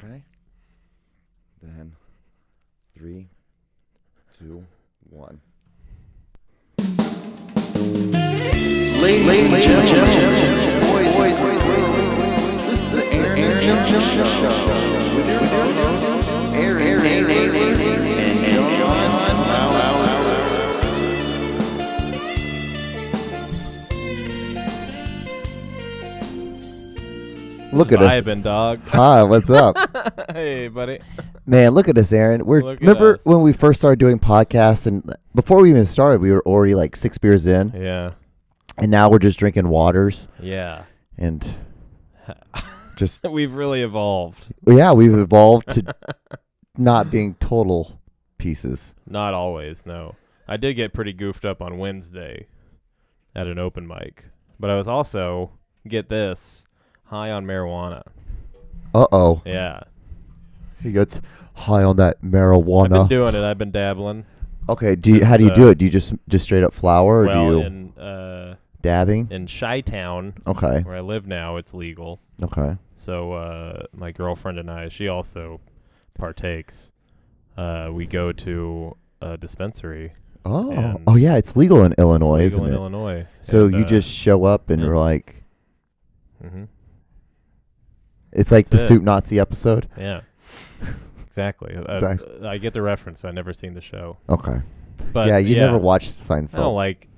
Okay. Then 3, 2, 1. Ladies and gentlemen, boys, this is the Aaron Show with your hosts, Aaron and John Clouser. Look at us. Vibing, dog. Hi, what's up? Hey, buddy. Man, look at us, Aaron. Look at Remember us. when we first started doing podcasts, and before we even started, we were already like 6 beers in, Yeah. and now we're just drinking waters, Yeah. and just, We've really evolved. yeah, we've evolved to not being total pieces. Not always, no. I did get pretty goofed up on Wednesday at an open mic, but I was also, get this, high on marijuana. Uh-oh. Yeah. He gets high on that I've marijuana. been doing it. I've been dabbling. Okay, how do you do it? Do you just straight up flower, or Well, do you in dabbing? Chi-Town, Okay, where I live now, it's legal. okay. So my girlfriend and I, she also partakes. We go to a dispensary. Oh, And oh yeah, it's legal in Illinois, It's legal isn't in it? Illinois. So And, you just show up and yeah. you're like, Mm-hmm. it's like That's the it. Soup Nazi episode. Yeah. Exactly. I get the reference. I've never seen the show. Okay. But yeah, you never watched Seinfeld. I don't like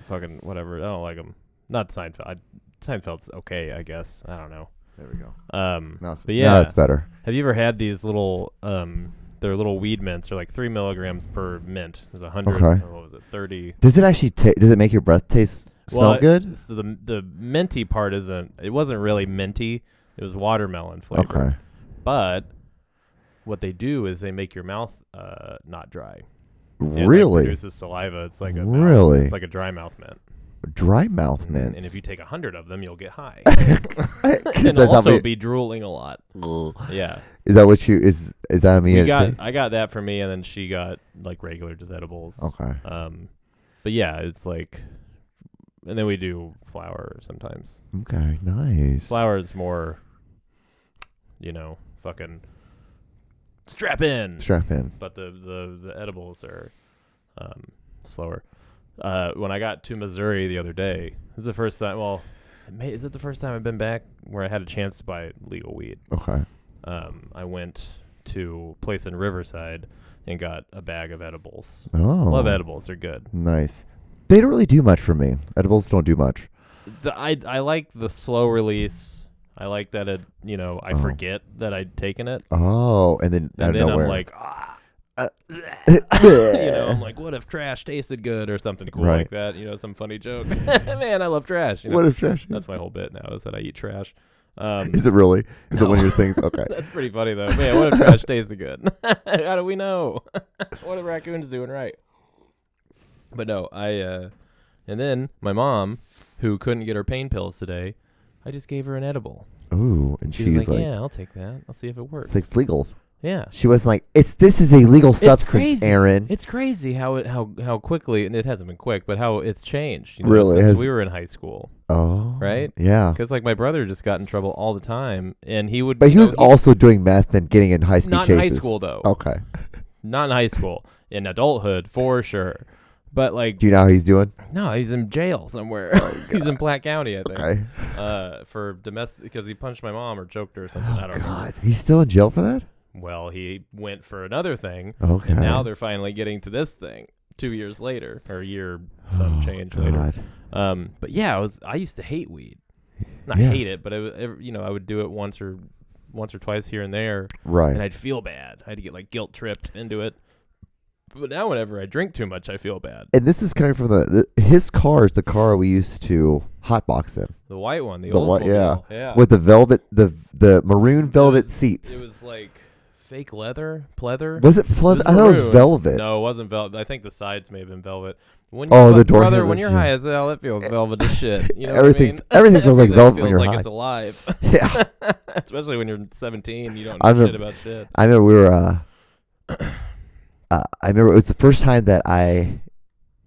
fucking whatever. I don't like them. Not Seinfeld. Seinfeld's okay, I guess. I don't know. There we go. But yeah, no, it's better. have you ever had these little they're little weed mints? They're like 3 milligrams per mint. There's 100. Okay. Or what was it? 30. Does it actually does it make your breath smell good? So the minty part it wasn't really minty. It was watermelon flavor. Okay. But what they do is they make your mouth not dry. It Really? produces saliva. It's like a Really? it's like a dry mouth mint. Dry mouth mints. And if you take 100 of them, you'll get high. 'Cause And that's also how be drooling a lot. Yeah. Is that what is that me? I got that for me, and then she got like regular just edibles. Okay. But yeah, it's like, and then we do flower sometimes. Okay. Nice. Flower is more, fucking strap in. Strap in. But the edibles are slower. When I got to Missouri the other day, this is the first time. Well, is it the first time I've been back where I had a chance to buy legal weed? Okay. I went to a place in Riverside and got a bag of edibles. Oh. Love edibles; they're good. Nice. They don't really do much for me. Edibles don't do much. I like the slow release. I like that I forget that I'd taken it. Oh, and then And then I'm like, I'm like, what if trash tasted good or something cool Right. like that? Some funny joke. Man, I love trash. What if trash? That's my whole bit now is that I eat trash. Is it really? Is it No. one of your things? Okay. That's pretty funny though. Man, what if trash tasted good? How do we know? What are raccoons doing right? But no, and then my mom, who couldn't get her pain pills today, I just gave her an edible. Ooh, and She she's was like, like, yeah, I'll take that. I'll see if it works. it's legal. Yeah. She was like, this is a legal substance, crazy. Aaron. It's crazy how quickly, and it hasn't been quick, but how it's changed. Really? Since we were in high school, Oh. right? Yeah. Because like my brother just got in trouble all the time, and he would. But he was also doing meth and getting in high speed not chases. in high school though. Okay. Not in high school. In adulthood, for sure. But like, Do you know how he's doing? no, he's in jail somewhere. He's in Platte County, I think. Okay. For domestic, because he punched my mom or choked her or something. I Oh, don't know. God. He's still in jail for that? Well, he went for another thing. Okay. And now they're finally getting to this thing 2 years later, or a year some change later. God. But yeah, I used to hate weed. Not Yeah. hate it, but I would do it once or twice here and there, Right. and I'd feel bad. I had to get like guilt tripped into it. But now whenever I drink too much, I feel bad. And this is coming from his car is the car we used to hotbox in. The white one, the The white, Oldsmobile. Yeah. With the velvet, the maroon velvet seats. It was like fake leather, pleather. Was it flood? It was I thought it was maroon. velvet. No, it wasn't velvet. I think the sides may have been velvet. When Oh, the door brother, handles, when you're yeah. high as hell, it feels velvet as shit. You know Everything- what I mean? everything feels like velvet when feels you're like high. It's alive. Yeah. Especially when you're 17, you don't I know shit remember- about shit. I remember we were. I remember it was the first time that I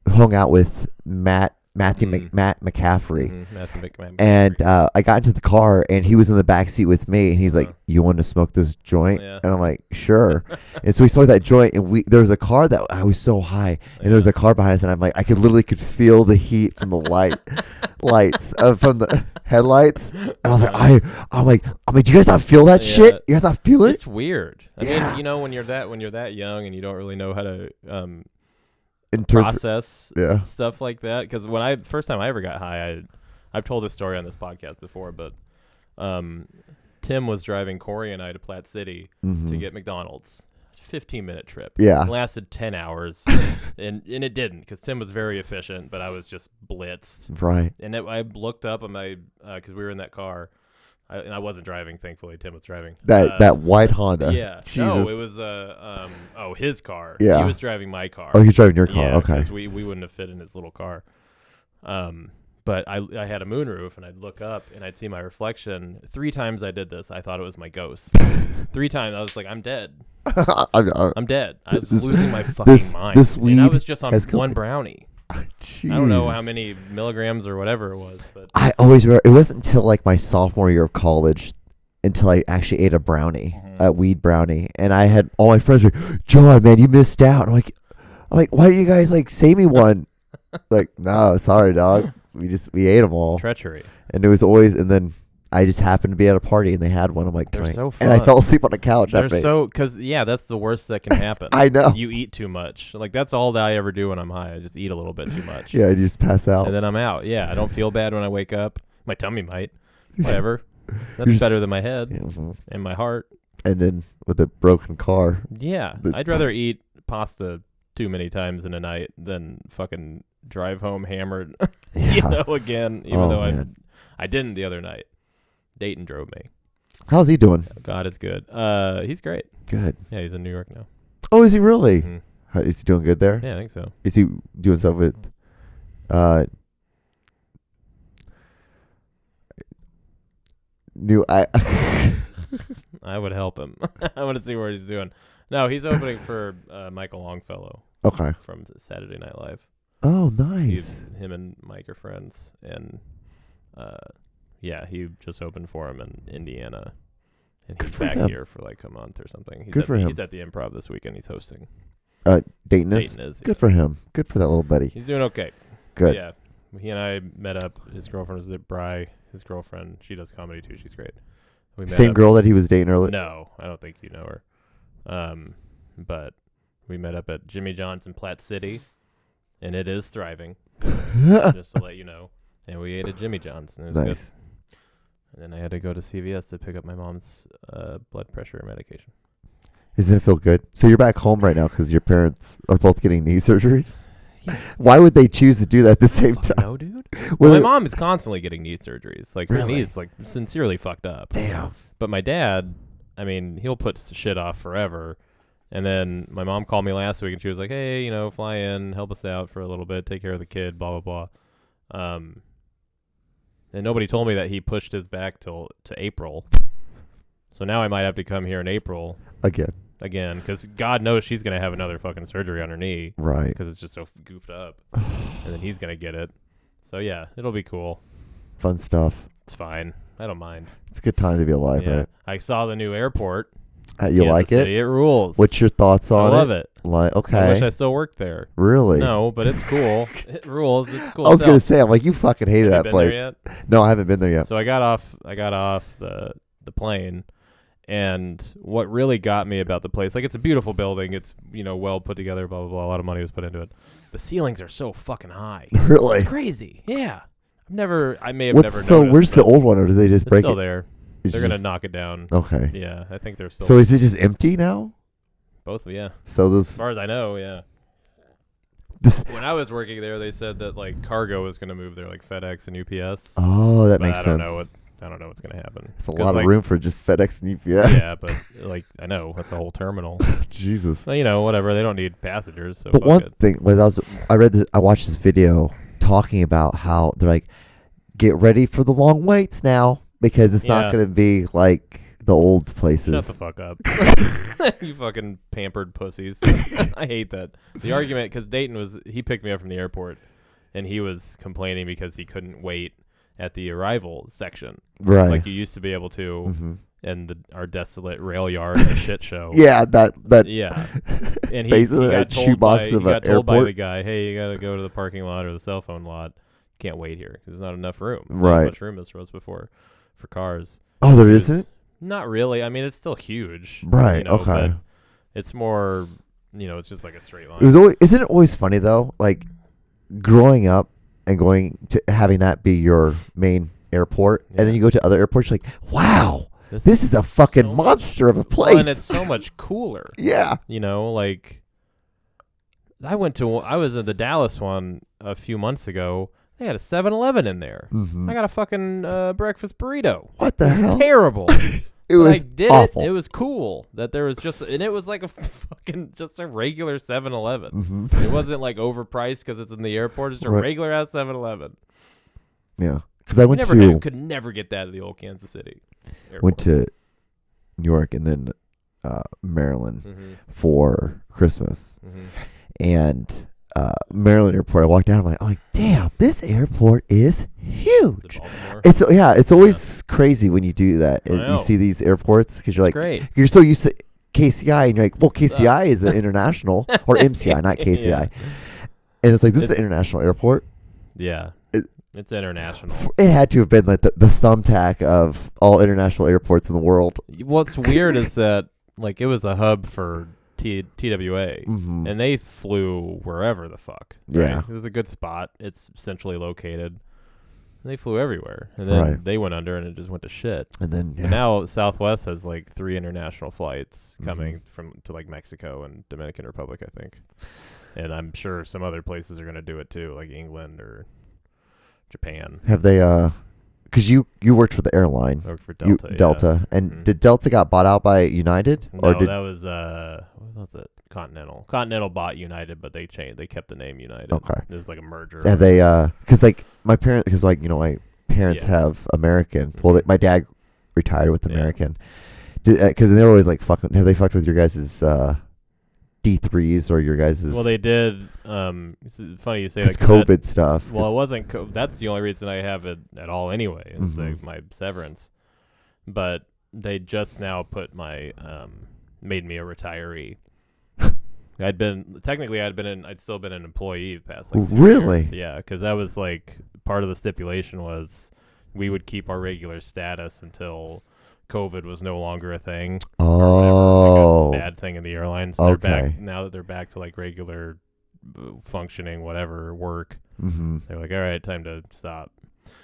hung out with Matt Matt McCaffrey. Matthew McCaffrey. And I got into the car, and he was in the back seat with me, and he's like, "You want to smoke this joint?" Yeah. And I'm like, "Sure." And so we smoked that joint, and there was a car that I was so high, and there was a car behind us, and I'm like, I could feel the heat from the lights from the headlights, and I was like, I'm like, do you guys not feel that shit? You guys not feel it? It's weird. I mean, you know, when you're that young and you don't really know how to process stuff like that. Because first time I ever got high, I've told this story on this podcast before, but Tim was driving Corey and I to Platte City to get McDonald's. 15-minute trip. Yeah. It lasted 10 hours. and it didn't, because Tim was very efficient, but I was just blitzed. Right. And I looked up on my, because we were in that car. And I wasn't driving, thankfully. Tim was driving. That white Honda. Yeah. Jesus. No, it was his car. Yeah. He was driving my car. Oh, he's driving your car. Yeah, okay. Because we wouldn't have fit in his little car. But I had a moonroof, and I'd look up, and I'd see my reflection. 3 times I did this. I thought it was my ghost. 3 times I was like, I'm dead. I'm dead. I was losing my fucking mind. This weed, and I was just on one brownie. Jeez. I don't know how many milligrams or whatever it was, but I always remember, it wasn't until like my sophomore year of college until I actually ate a brownie, a weed brownie, and I had all my friends were, John, man, you missed out. I'm like, why do you guys like save me one? Like, no, sorry, dog. We ate them all. Treachery. And it was always, and then I just happened to be at a party and they had one. I'm like, they're so fun. And I fell asleep on the couch. They're because that's the worst that can happen. I know. You eat too much. Like, that's all that I ever do when I'm high. I just eat a little bit too much. Yeah, you just pass out. And then I'm out. Yeah, I don't feel bad when I wake up. My tummy might. Whatever. That's better than my head and my heart. And then with a broken car. Yeah. I'd rather eat pasta too many times in a night than fucking drive home hammered, again, even though I didn't the other night. Dayton drove me. How's he doing? God is good. He's great. Good. Yeah, he's in New York now. Oh, is he really? Mm-hmm. Is he doing good there? Yeah, I think so. Is he doing stuff with I would help him. I want to see what he's doing. No, he's opening for Michael Longfellow. Okay. From Saturday Night Live. Oh, nice. Him and Mike are friends, and he just opened for him in Indiana, and he's back here for like a month or something. Good for him. He's at the Improv this weekend. He's hosting. Dayton is. Good for him. Good for that little buddy. He's doing okay. Good. Yeah, he and I met up. His girlfriend was at Bry. His girlfriend, she does comedy too. She's great. Same girl that he was dating earlier? No, I don't think you know her. But we met up at Jimmy John's in Platte City, and it is thriving. Just to let you know. And we ate at Jimmy John's, and it was nice. Good. And then I had to go to CVS to pick up my mom's blood pressure medication. Doesn't it feel good? So you're back home right now because your parents are both getting knee surgeries? Yeah. Why would they choose to do that at the same time? No, dude. Well, my mom is constantly getting knee surgeries. Like, her knee's like sincerely fucked up. Damn. But my dad, I mean, he'll put shit off forever. And then my mom called me last week and she was like, hey, fly in, help us out for a little bit, take care of the kid, blah, blah, blah. And nobody told me that he pushed his back to April. So now I might have to come here in April. Again, because God knows she's going to have another fucking surgery on her knee. Right. Because it's just so goofed up. And then he's going to get it. So, yeah, it'll be cool. Fun stuff. It's fine. I don't mind. It's a good time to be alive, right? I saw the new airport. You like it? It rules. What's your thoughts on it? I love it. Okay. I wish I still worked there. Really? No, but it's cool. It rules. It's cool. I was going to say, I'm like, you fucking hated that place. Have you been there yet? No, I haven't been there yet. So I got off the plane, and what really got me about the place, like, it's a beautiful building. It's, well put together, blah, blah, blah. A lot of money was put into it. The ceilings are so fucking high. Really? It's crazy. Yeah. I may have never noticed. So where's the old one, or do they just break it? It's still there. They're going to knock it down. Okay. Yeah, I think they're still. So is it just empty now? Both, yeah. So as far as I know, yeah. When I was working there, they said that like cargo was going to move there, like FedEx and UPS. Oh, that makes sense. I don't know what's going to happen. It's a lot of room for just FedEx and UPS. Yeah, but like I know that's a whole terminal. Jesus. Well, whatever. They don't need passengers. So but one thing was I watched this video talking about how they're like, get ready for the long waits now because it's not going to be like the old places. Shut the fuck up. You fucking pampered pussies. I hate that. The argument, because Dayton he picked me up from the airport, and he was complaining because he couldn't wait at the arrival section, Right. like you used to be able to in our desolate rail yard, the shit show. Yeah, that Yeah, and basically he got that told shoebox by, of he an got told by airport. the guy, hey, you got to go to the parking lot or the cell phone lot. Can't wait here because there's not enough room. There's not Right. much room as there was before for cars. Oh, there It was- isn't? Not really. I mean, it's still huge. Right, you know, okay. but it's more, it's just like a straight line. It was always, isn't it always funny though? Like growing up and going to having that be your main airport, and then you go to other airports, you're like, wow, this is a fucking so monster of a Well, place. and it's so much cooler. Yeah. Like I was at the Dallas one a few months ago. They had a 7-Eleven in there. Mm-hmm. I got a fucking breakfast burrito. What the hell? Terrible. It was I did awful. it. It was cool that there was and it was like a fucking just a regular 7-Eleven. It wasn't like overpriced because it's in the airport. It's a regular ass 7-Eleven. Yeah, because I went could never get that at the old Kansas City airport. Went to New York and then Maryland for Christmas, and Maryland airport. I walked down. I'm like, damn, this airport is huge. It's always crazy when you do that. You see these airports because you're like, great. You're so used to KCI, and you're like, well, KCI is an international or MCI, not KCI, Yeah. and it's like this is an international airport. Yeah, it's international. It had to have been like the thumbtack of all international airports in the world. What's weird is that like it was a hub for TWA, and they flew wherever the fuck. Right? Yeah, it was a good spot. It's centrally located. And they flew everywhere, and then they went under, and it just went to shit. And then And now Southwest has like 3 international flights coming to like Mexico and Dominican Republic, I think. And I'm sure some other places are going to do it too, like England or Japan. Have they? Because you worked for the airline. I worked for Delta. Delta, and did Delta got bought out by United? No, or did that was what was it? Continental. Continental bought United, but they kept the name United. Okay. It was like a merger. Have they? Because like my parents, because like my parents have American. Well, my dad retired with American. Because they're always like fucking. Have they fucked with your guys' D3s or your guys'? Well, they did. It's funny you say that. COVID stuff. Well, it wasn't. That's the only reason I have it at all. Anyway, it's like my severance. But they just now put my made me a retiree. I'd still been an employee past like 2 really? years. Yeah, because that was like part of the stipulation was we would keep our regular status until COVID was no longer a thing. Oh, like a bad thing in the airlines. Okay. They're back, now that they're back to like regular functioning, whatever work. They're like, all right, time to stop.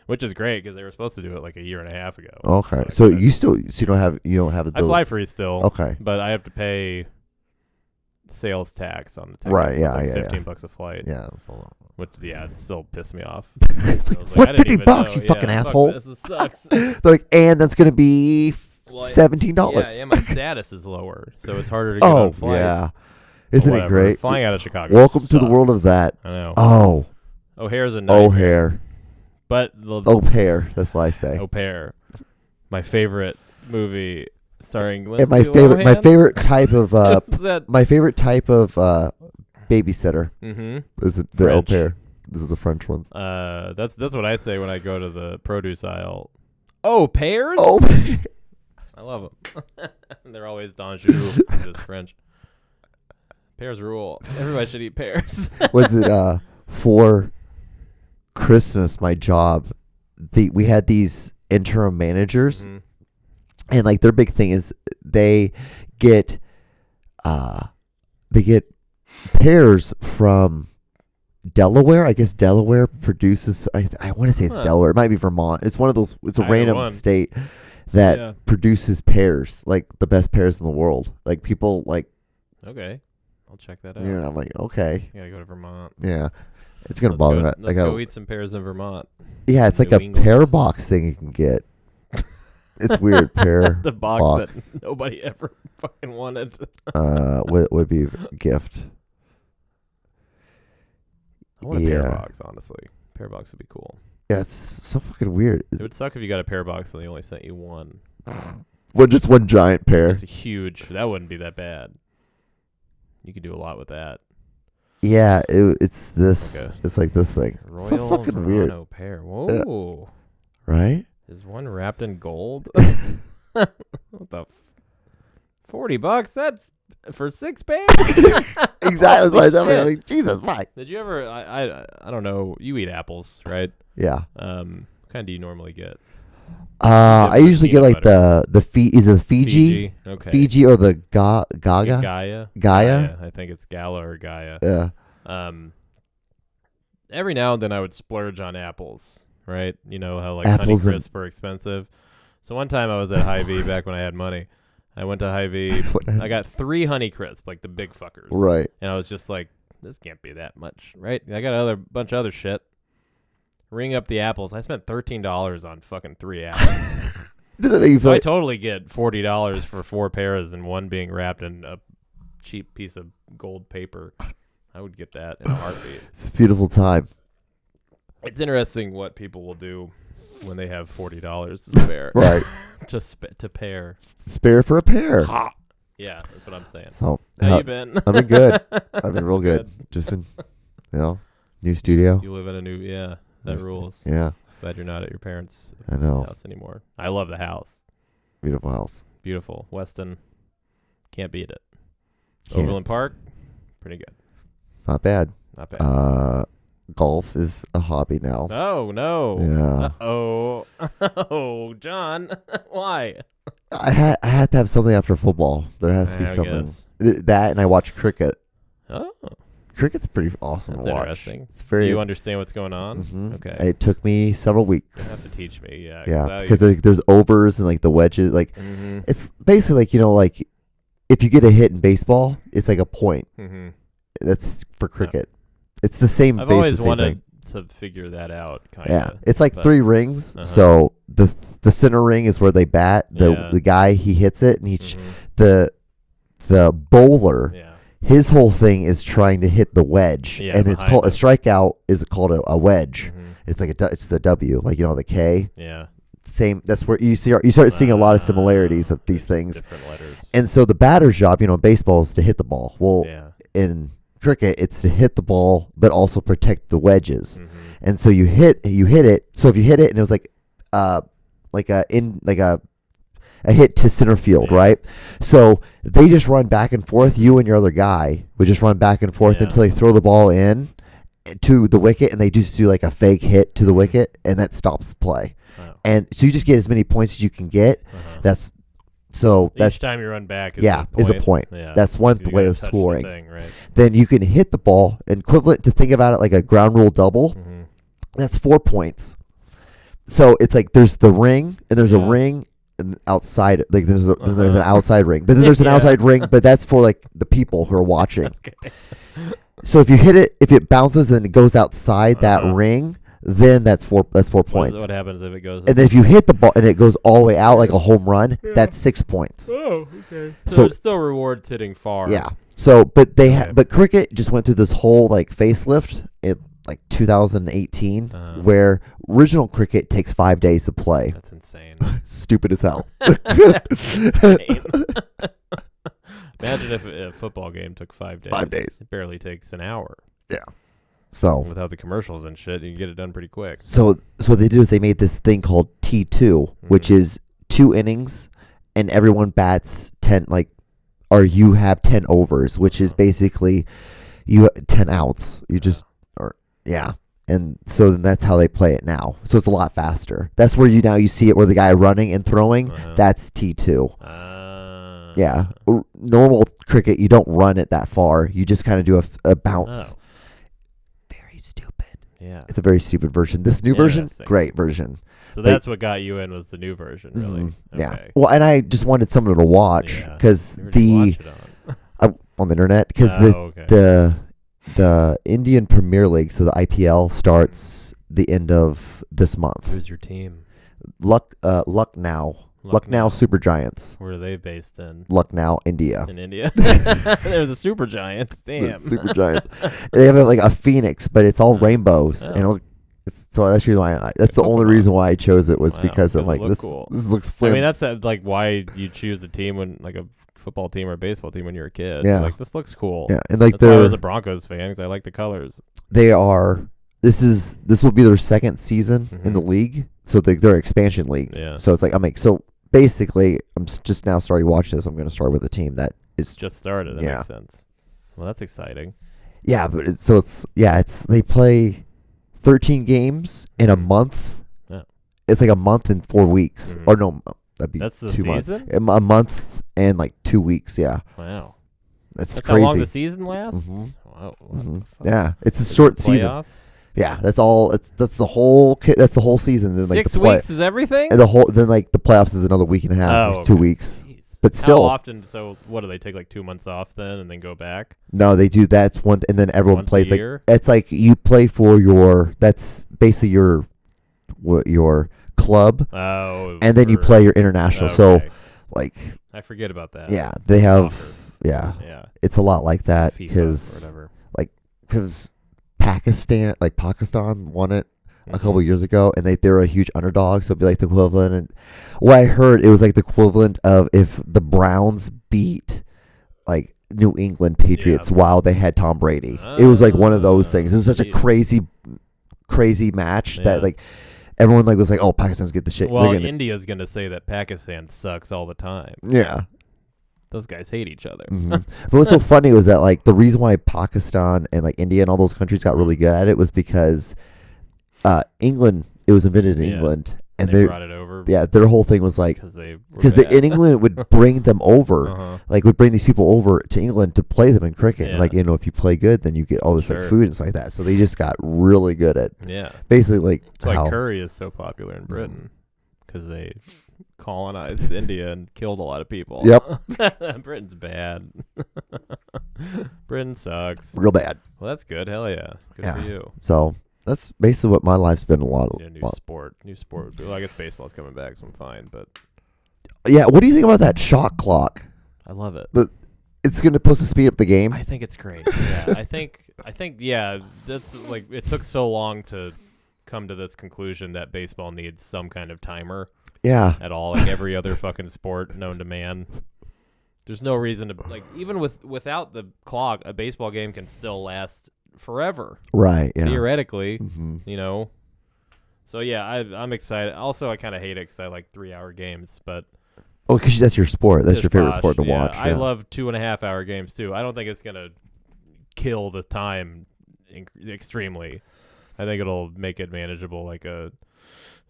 Which is great because they were supposed to do it like a year and a half ago. Okay, so you don't have the. I fly free still. Okay, but I have to pay sales tax on the tickets. Right, yeah, like yeah, $15 a flight. Yeah, that's a lot. Which it still pissed me off. It's like, I was what, I didn't $50, even you know. fucking Yeah, asshole? Fuck this sucks. They're like, and that's gonna be $17. Yeah, my status is lower, so it's harder to get on flights. Yeah, isn't it great? Flying out of Chicago. Welcome sucks. to the world of that. I know. Oh, O'Hare's a nightmare. O'Hare. But Au pair. That's what I say. Au Pair, my favorite movie starring And Lindsay my favorite type of my favorite type of babysitter is the au pair. These are the French ones. That's what I say when I go to the produce aisle. Oh, pears? Oh, I love them. They're always Danjou, just French. Pears rule. Everybody should eat pears. Was it for Christmas? My job, we had these interim managers, and like their big thing is they get pears from Delaware. I guess Delaware produces. I want to say it's Delaware. It might be Vermont. It's one of those. It's a random state that produces pears, like the best pears in the world. Like people like. Okay, I'll check that out. Yeah, I'm like, okay. You gotta go to Vermont. Yeah, it's gonna bother me. Let's go eat some pears in Vermont. Yeah, it's like a pear box thing you can get. It's weird, pear the box that nobody ever fucking wanted. What would be a gift? I want a pear box, honestly. Pear box would be cool. Yeah, it's so fucking weird. It would suck if you got a pear box and they only sent you one. Well, just one giant pear. It's huge. That wouldn't be that bad. You could do a lot with that. Yeah, it's this. Okay. It's like this thing. Royal So fucking weird, Verano pear. Whoa. right? Is one wrapped in gold? What the? $40? That's for 6 pairs? Exactly. Holy Like, I'm shit. like, Jesus, Mike. Did you ever? I don't know. You eat apples, right? Yeah. What kind do you normally get? I with usually get peanut like the Fiji, Okay. Fiji or the Gaia. Gaia. I think it's Gala or Gaia. Yeah. Every now and then I would splurge on apples, right? You know how like Apples Honey Crisp are expensive. So one time I was at Hy-Vee back when I had money. I went to Hy-Vee. I got 3 Honey Crisp, like the big fuckers. Right. And I was just like, this can't be that much, right? I got a bunch of other shit. Ring up the apples. I spent $13 on fucking 3 apples. Does that make you So feel I like, totally get $40 for 4 pairs and one being wrapped in a cheap piece of gold paper. I would get that in a heartbeat. it's a beautiful time. It's interesting what people will do when they have $40 to spare. Right. to pair. Spare for a pair. Yeah, that's what I'm saying. So How you been? I've been good. I've been real good. Just been, new studio. You live in a new, that rules. Yeah, Glad you're not at your parents' I know. house anymore. I love the house. Beautiful house. Beautiful. Weston. Can't beat it. Can't. Overland Park. Pretty good. Not bad. Not bad. Golf is a hobby now. Oh, no. Yeah. Uh-oh. Oh, John. Why? I had to have something after football. There has to be I something. guess. That and I watch cricket. Oh, Cricket's pretty awesome that's to watch. interesting. It's Do very. you understand what's going on? Mhm. Okay. It took me several You weeks. have to teach me. Yeah. Yeah, because there's overs and like the wedges. Like Mm-hmm. it's basically like like if you get a hit in baseball, it's like a point. Mm-hmm. That's for cricket. It's the same. I've base, always the same wanted thing. to figure that out. Kind of. Yeah, it's like but- 3 rings. Uh-huh. So the center ring is where they bat. Yeah. The guy he hits it, and Mhm. the bowler. Yeah. His whole thing is trying to hit the wedge, Yeah, and it's behind called a it. strikeout. Is called a wedge. Mhm. It's like it's just a W, like the K. Yeah. Same. That's where you start seeing a lot of similarities of these Just things. Different letters. And so the batter's job, in baseball, is to hit the ball. Well, Yeah. in cricket, it's to hit the ball, but also protect the wedges. Mhm. And so you hit it. So if you hit it and it was like a hit to center field, Yeah. right? So they just run back and forth. You and your other guy would just run back and forth Yeah. until they throw the ball in to the wicket, and they just do like a fake hit to the wicket, and that stops the play. Oh. And so you just get as many points as you can get. Uh-huh. That's Each time you run back is is a point. Yeah. That's one You way gotta of touch the scoring. thing, right? Then you can hit the ball, equivalent to think about it like a ground rule double. Mhm. That's 4 points. So it's like there's the ring, and there's a Yeah. ring and outside. Like then there's an Uh-huh. outside ring, but then there's an Yeah. outside ring, but that's for like the people who are watching. Okay. So if you hit it, if it bounces and it goes outside that Uh-huh. ring, then that's 4 points. What happens if it goes? And then if you hit the ball and it goes all the way out like a home run, that's 6 points. Oh, okay. So- So it still rewards hitting far. Yeah. So, but Okay. but cricket just went through this whole like facelift in like 2018, Uh-huh. where original cricket takes 5 days to play. That's insane. Stupid as hell. Insane. Imagine if a football game took 5 days. 5 days. It barely takes an hour. So, Without the commercials and shit, you can get it done pretty quick. so what they did is they made this thing called T2, which Mhm. is 2 innings, and everyone bats 10 or you have 10 overs, which is basically 10 outs. You just yeah. And so then that's how they play it now. So it's a lot faster. That's where you see it where the guy running and throwing. Uh-huh. That's T2. Uh, Yeah. Normal cricket, you don't run it that far. You just kind of do a bounce. Oh, Very stupid. yeah. It's a very stupid version. This new version, Interesting. great version. So that's what got you in was the new version, really. Mhm. Yeah. Okay. Well, and I just wanted someone to watch Yeah. because Where did you watch it on? on the internet because Okay. the Indian Premier League, so the IPL, starts the end of this month. Who's your team? Lucknow Super Giants. Where are they based in? Lucknow, India. In India. They're the Super Giants. The Damn. Super Giants. They have like a phoenix, but it's all rainbows, Oh. and So that's that's the only reason why I chose it was because of like this. Cool. This looks I flim. mean, that's like why you choose the team when like a football team or a baseball team when you're a kid. Yeah. Like this looks cool. Yeah, and like that's why I was a Broncos fan because I like the colors. They are. This will be their second season in the league, so they're expansion league. Yeah. So it's like so basically I'm just now starting watching this. I'm going to start with a team that is just started. That makes sense. Well, that's exciting. Yeah, but it's they play 13 games in a month. Yeah. It's like a month and 4 weeks. Or no, that'd be that's the 2 season? months. A month and like 2 weeks. Yeah. Wow. That's crazy. How long the season lasts? Mm-hmm. Wow. Yeah, it's a short season. Yeah, that's all. That's the whole. That's the whole season. Then, like, 6 weeks is everything. And then like the playoffs is another week and a half, or 2 weeks. Jeez. But still, how often? So what do they take like 2 months off then and then go back? No, they do. That's one, and then everyone Once plays a year? like it's like you play for your. That's basically your club. Oh, and then you play your international. So, like, I forget about that. Yeah, they have. Soccer. Yeah, it's a lot like that because Pakistan won it a couple years ago, and they're a huge underdog, so it'd be like the equivalent. And what I heard, it was like the equivalent of if the Browns beat like New England Patriots while they had Tom Brady. It was like one of those things. It was such a crazy match that like everyone like was like, oh, Pakistan's get the shit. Well, India's gonna say that Pakistan sucks all the time. Yeah. Those guys hate each other. But what's so funny was that like the reason why Pakistan and like India and all those countries got really good at it was because England, it was invented in England, and they brought it over. Yeah, their whole thing was like because in England would bring them over, like would bring these people over to England to play them in cricket. Like if you play good, then you get all this like food and stuff like that. So they just got really good at basically like that's why curry is so popular in Britain because they colonized India and killed a lot of people. Yep. Britain's bad. Britain sucks. Real bad. Well, that's good. Hell yeah. Good for you. So that's basically what my life's been a lot of. New sport. Well, I guess baseball's coming back, so I'm fine. But yeah, what do you think about that shot clock? I love it. It's going to supposed to speed up the game. I think it's great. Yeah, I think that's like it took so long to come to this conclusion that baseball needs some kind of timer. Yeah. At all, like every other fucking sport known to man. There's no reason to like even without the clock, a baseball game can still last forever. Right. Yeah. Theoretically, you know. So yeah, I'm excited. Also, I kind of hate it because I like 3-hour games, but. Oh, because that's your sport. That's your favorite sport to watch. I love 2.5-hour games too. I don't think it's gonna kill the time extremely. I think it'll make it manageable, like a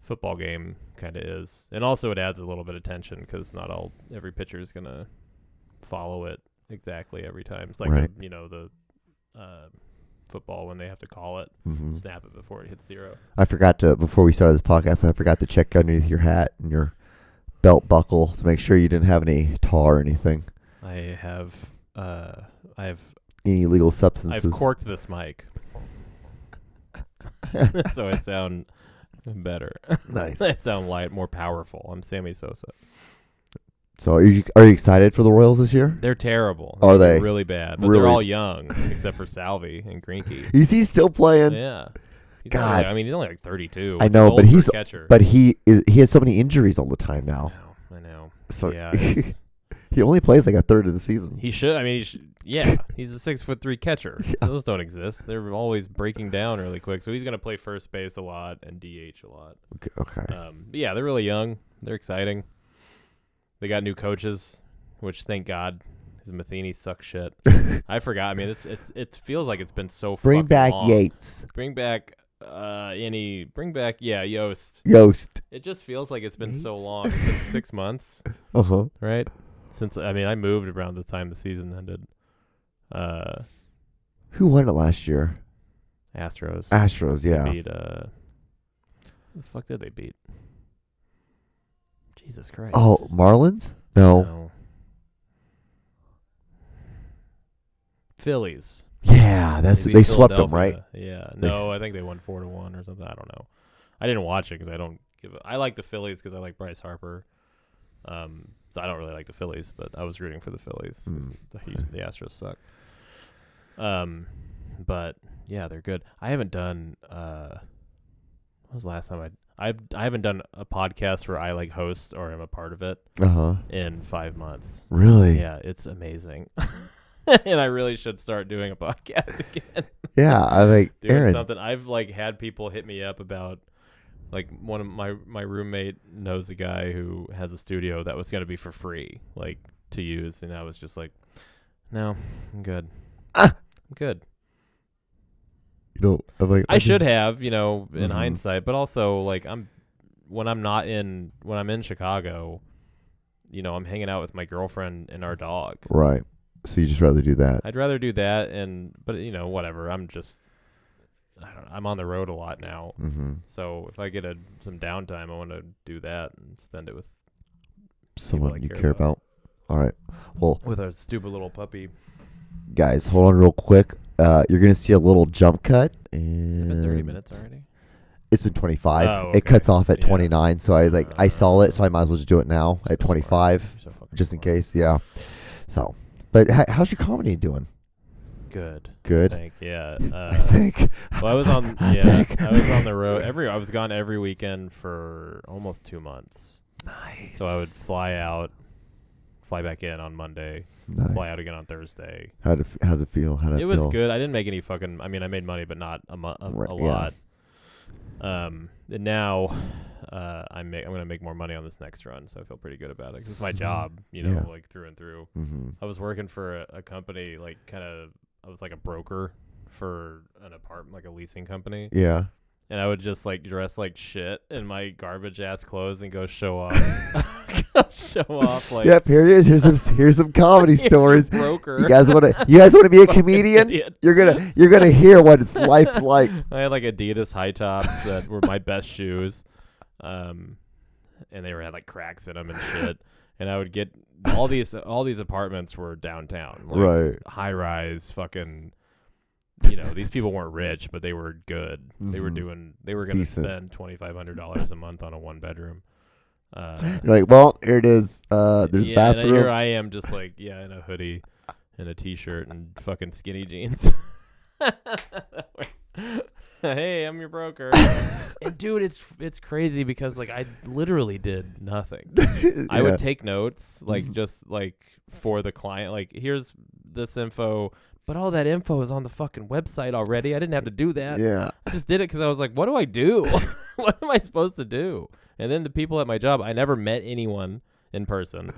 football game kind of is, and also it adds a little bit of tension because not every pitcher is gonna follow it exactly every time. It's like the football when they have to call it, snap it before it hits zero. I forgot to before we started this podcast. I forgot to check underneath your hat and your belt buckle to make sure you didn't have any tar or anything. I have any illegal substances. I've corked this mic, so I sound better. Nice. I sound more powerful. I'm Sammy Sosa. So are you excited for the Royals this year? They're terrible. Are they? Really bad. But really? They're all young, except for Salvi and Greinke. Is he still playing? Yeah. God. He's only like 32. I know, but he's catcher. But he has so many injuries all the time now. I know. So yeah, he only plays like a third of the season. He should. I mean, he's a 6'3" catcher. Yeah. Those don't exist. They're always breaking down really quick. So he's going to play first base a lot and DH a lot. Okay. But yeah, they're really young. They're exciting. They got new coaches, which thank God. Because Matheny sucks shit. I forgot. I mean, it feels like it's been so. Bring back long. Yates. Bring back Yost. It just feels like it's been so long. It's been 6 months. Right? Since I moved around the time the season ended. Who won it last year? Astros, yeah. They beat who the fuck did they beat? Jesus Christ. Oh, Marlins? No. Phillies. Yeah, they swept them, right? Yeah. No, I think they won 4-1 or something. I don't know. I didn't watch it because I don't give it. I like the Phillies because I like Bryce Harper. So I don't really like the Phillies, but I was rooting for the Phillies. The Astros suck. But yeah, they're good. I haven't done When was the last time I haven't done a podcast where I like host or am a part of it in 5 months. Really? Yeah, it's amazing. And I really should start doing a podcast again. Yeah, I like doing Aaron. something. I've like had people hit me up about like one of my roommate knows a guy who has a studio that was going to be for free, like to use, and I was just like, no, I'm good. I'm good. You know, I'm like, I should have, you know, in Mhm. hindsight, but also like when I'm in Chicago, you know, I'm hanging out with my girlfriend and our dog. Right. So you just rather do that. I'd rather do that, but you know, whatever. I'm on the road a lot now, Mm-hmm. so if I get some downtime, I want to do that and spend it with Someone I you care care about. All right. Well, with our stupid little puppy. guys, hold on real quick. You're gonna see a little jump cut. It's been 30 minutes already. It's been 25. Oh, okay. It cuts off at Yeah. 29, so I saw it, so I might as well just do it now at 25, You're so fucking just in smart. case. Yeah. So, but how's your comedy doing? Good. Good. I think, yeah. I think. Well, I was on. I Yeah, think. I was on the road. I was gone every weekend for almost 2 months. Nice. So I would fly out, fly back in on Monday, Nice. fly out again on Thursday. How's it feel? It was good. I didn't make any fucking. I mean, I made money, but not a Right, lot. And now, I'm gonna make more money on this next run, so I feel pretty good about it. 'Cause it's my job, you know, Yeah. like through and through. Mm-hmm. I was working for a company, like I was like a broker for an apartment, like a leasing company. Yeah. And I would just like dress like shit in my garbage ass clothes and go show off. Show off like Yep. Here it is. Here's some comedy stories. broker. You guys want to be a comedian? Idiot. You're gonna hear what it's life like. I had like Adidas high tops that were my best shoes, and they had like cracks in them and shit. And I would get all these apartments were downtown, like, Right. high rise, fucking. You know, these people weren't rich, but they were good. They were Mhm. They were going to Decent. spend $2,500 a month on a 1-bedroom. You're like, well, here it is. There's a And bathroom. here I am, just like in a hoodie and a t-shirt and fucking skinny jeans. Hey, I'm your broker. And dude, it's crazy because like I literally did nothing. I would take notes, like just like for the client, like here's this info, but all that info is on the fucking website already. I didn't have to do that. Yeah. I just did it because I was like, what do I do? What am I supposed to do? And then the people at my job, I never met anyone in person.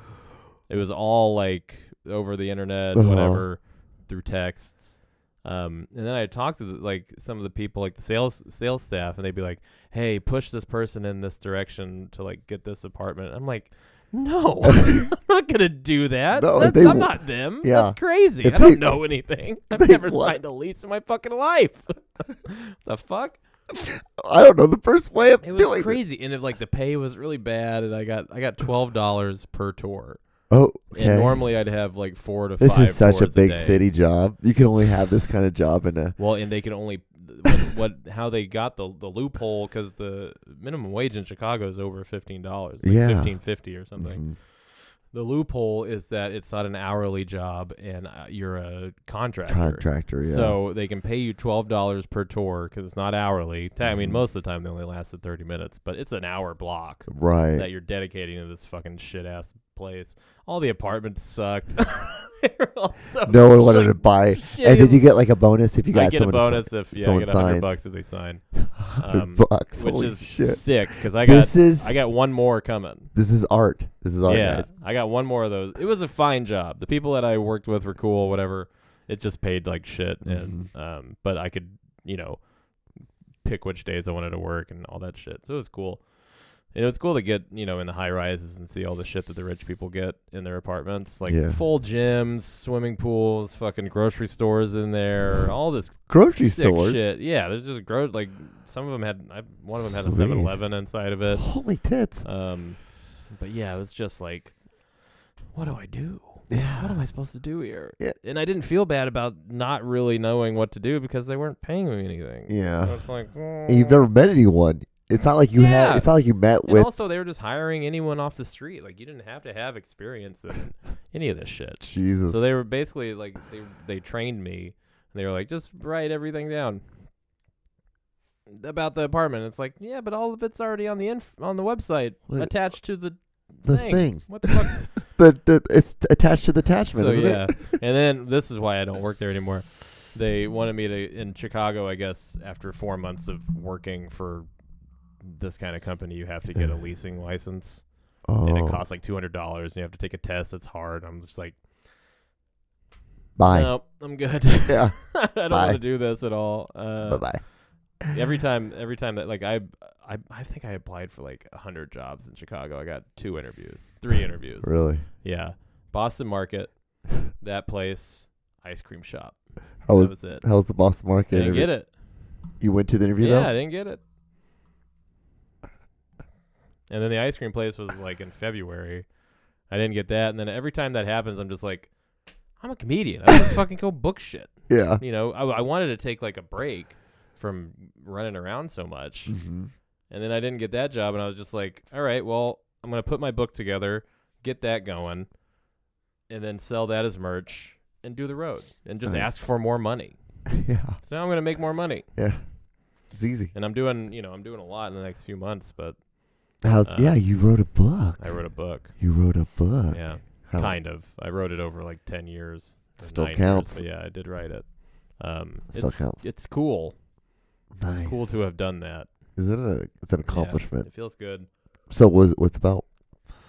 It was all like over the internet, whatever, through texts. And then I talked to like some of the people, like the sales staff, and they'd be like, "Hey, push this person in this direction to like get this apartment." I'm like, "No, I'm not gonna do that. No, I'm not them. Yeah. That's crazy. If I don't they- know anything. I've they never want- signed a lease in my fucking life. The fuck." I don't know the first way of It was doing crazy, and like the pay was really bad, and I got $12 per tour. Oh, okay. And normally I'd have like 4 to 5 This is such a tours big day. city job. You can only have this kind of job in a. Well, and they can only how they got the loophole, because the minimum wage in Chicago is over $15, like Yeah. $15.50 or something. Mhm. The loophole is that it's not an hourly job, and you're a contractor. Contractor, yeah. So they can pay you $12 per tour because it's not hourly. I mean, most of the time they only lasted 30 minutes, but it's an hour block Right. that you're dedicating to this fucking shit ass place. All the apartments sucked. They were all so No one wanted to buy. shitty. And then you get like a bonus if you got I get a someone to bonus if I someone get $100 signs. if they sign, $100. which Holy is shit. sick because I got one more coming. This is art. This is art, Yeah, guys. I got one more of those. It was a fine job. The people that I worked with were cool, whatever. It just paid like shit, and but I could, pick which days I wanted to work and all that shit. So it was cool. And it was cool to get, in the high rises and see all the shit that the rich people get in their apartments, like Yeah. full gyms, swimming pools, fucking grocery stores in there, all this Grocery sick stores. shit. Yeah, there's just like some of them had. One of them had a Sweet. 7-Eleven inside of it. Holy tits. But yeah, it was just like, what do I do? Yeah. What am I supposed to do here? Yeah. And I didn't feel bad about not really knowing what to do because they weren't paying me anything. Yeah. So it's like, And you've never met anyone. It's not like you had. Yeah. It's not like you met and with. also they were just hiring anyone off the street. Like you didn't have to have experience in any of this shit. Jesus. So they were basically like they trained me, and they were like, just write everything down. about the apartment. It's like, yeah, but all of it's already on the on the website attached to the thing. What the fuck? It's attached to the attachment, So isn't yeah, it? and then this is why I don't work there anymore. They wanted me to in Chicago, I guess, after 4 months of working for this kind of company, you have to get a leasing license, and it costs like $200, and you have to take a test. It's hard. I'm just like, bye. no, I'm good. Yeah, I don't want to do this at all. bye. Every time that like I think I applied for like 100 jobs in Chicago. I got 3 interviews. Really? Yeah. Boston Market, that place, ice cream shop. That was it. How was the Boston Market Didn't interview? get it. You went to the interview though? Yeah, I didn't get it. And then the ice cream place was like in February. I didn't get that. And then every time that happens, I'm just like, I'm a comedian. I just fucking go book shit. Yeah. You know, I wanted to take like a break from running around so much. Mm-hmm. And then I didn't get that job. And I was just like, all right, well, I'm going to put my book together, get that going, and then sell that as merch and do the road and just ask for more money. Yeah. So now I'm going to make more money. Yeah. It's easy. And I'm doing a lot in the next few months, but you wrote a book. I wrote a book. You wrote a book. Yeah. Kind of. I wrote it over like 10 years. Still 9 counts. Years, but yeah, I did write it. Still counts. It's cool. Nice. It's cool to have done that. It's an accomplishment. Yeah, it feels good. So what's it about?